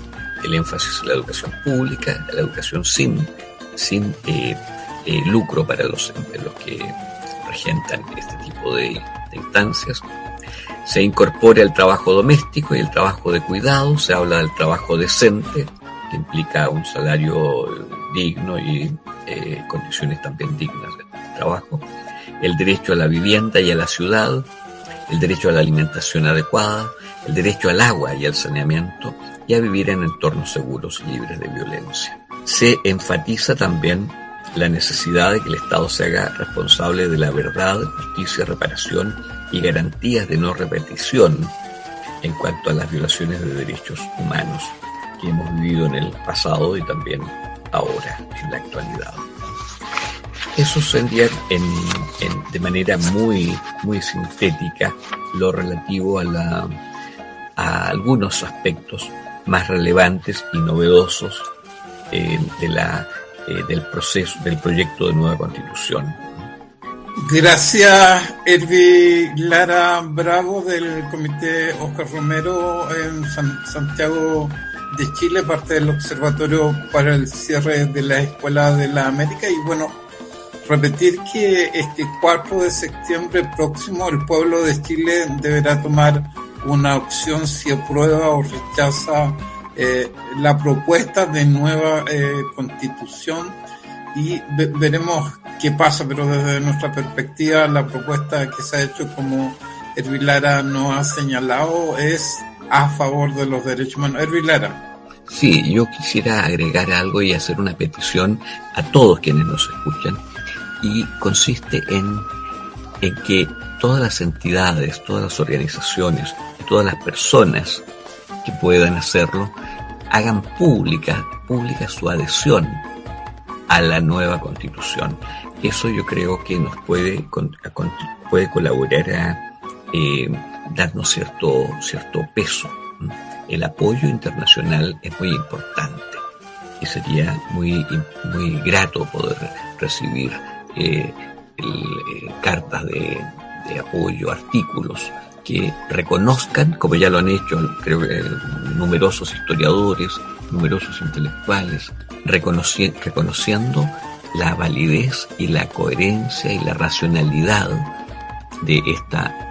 el énfasis en la educación pública, la educación sin lucro para los que regentan este tipo de instancias. Se incorpora el trabajo doméstico y el trabajo de cuidado. Se habla del trabajo decente, que implica un salario digno y condiciones también dignas de trabajo. El derecho a la vivienda y a la ciudad, el derecho a la alimentación adecuada, el derecho al agua y al saneamiento, y a vivir en entornos seguros y libres de violencia. Se enfatiza también la necesidad de que el Estado se haga responsable de la verdad, justicia, reparación y garantías de no repetición en cuanto a las violaciones de derechos humanos que hemos vivido en el pasado y también ahora, en la actualidad. Eso sería de manera muy sintética lo relativo a algunos aspectos más relevantes y novedosos del proceso, del proyecto de nueva Constitución. Gracias, Hervi Lara Bravo, del Comité Oscar Romero en Santiago de Chile, parte del Observatorio para el Cierre de la Escuela de la América. Y bueno, repetir que este 4 de septiembre próximo el pueblo de Chile deberá tomar una opción si aprueba o rechaza la propuesta de nueva Constitución, y veremos qué pasa, pero desde nuestra perspectiva la propuesta que se ha hecho, como Hervi Lara nos ha señalado, es a favor de los derechos humanos. Hervi Lara. Sí, yo quisiera agregar algo y hacer una petición a todos quienes nos escuchan, y consiste en que todas las entidades, todas las organizaciones y todas las personas que puedan hacerlo hagan pública su adhesión a la nueva Constitución. Eso yo creo que nos puede colaborar a darnos cierto peso. El apoyo internacional es muy importante y sería muy grato poder recibir cartas de apoyo, artículos que reconozcan, como ya lo han hecho, creo que numerosos historiadores, numerosos intelectuales, reconociendo la validez y la coherencia y la racionalidad de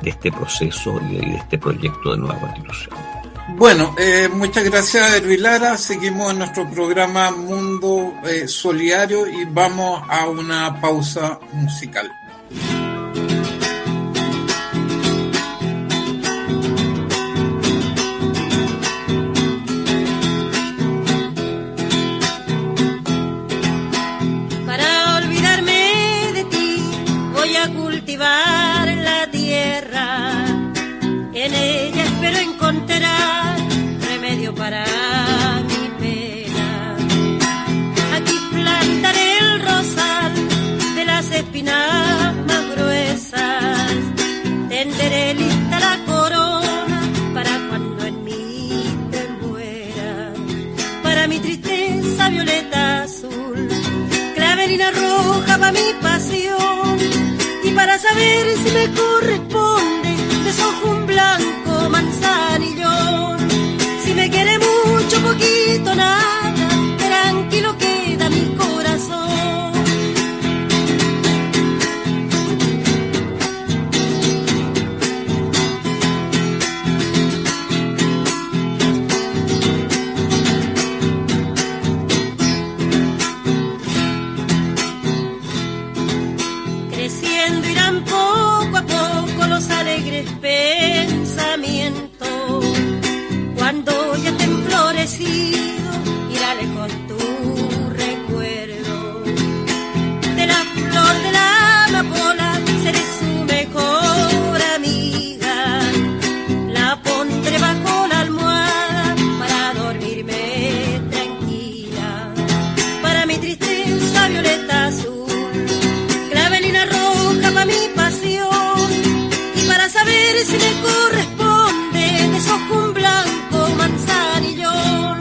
este proceso y de este proyecto de nueva Constitución. Bueno, muchas gracias, Hervi Lara. Seguimos en nuestro programa Mundo Solidario y vamos a una pausa musical. Para olvidarme de ti voy a cultivar la tierra, en ella espero encontrar remedio para mi pena. Aquí plantaré el rosal de las espinas más gruesas, tenderé lista la corona para cuando en mí te muera. Para mi tristeza violeta azul, clavelina roja para mi pasión, y para saber si me corresponde desojo un blanco manzanillón. Si me quiere mucho, poquito, nada, tranquilo queda mi corazón. Creciendo irán poco a poco los alegres pensamientos, cuando ya estén florecidos irá lejos tu recuerdo. De la flor de la amapola seré su mejor amiga, la pondré bajo la almohada para dormirme tranquila. Para mi tristeza violeta azul, clavelina roja para mi pasión, y para saber si me corresponde desojo un blanco manzanillón.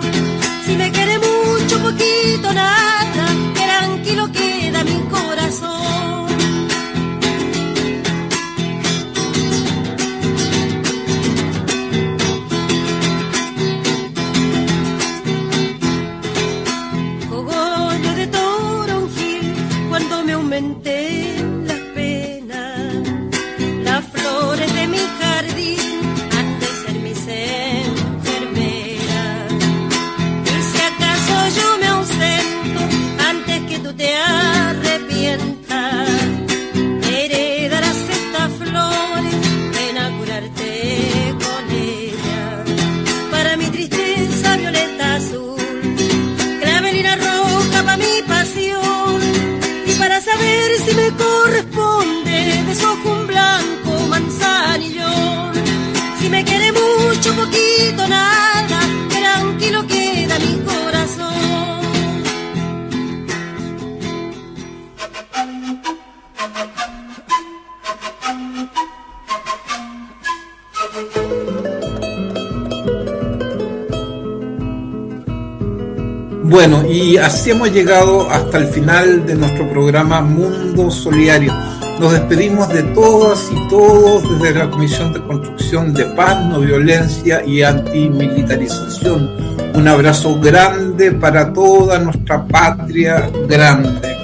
Bueno, y así hemos llegado hasta el final de nuestro programa Mundo Solidario. Nos despedimos de todas y todos desde la Comisión de Construcción de Paz, No Violencia y Antimilitarización. Un abrazo grande para toda nuestra patria grande.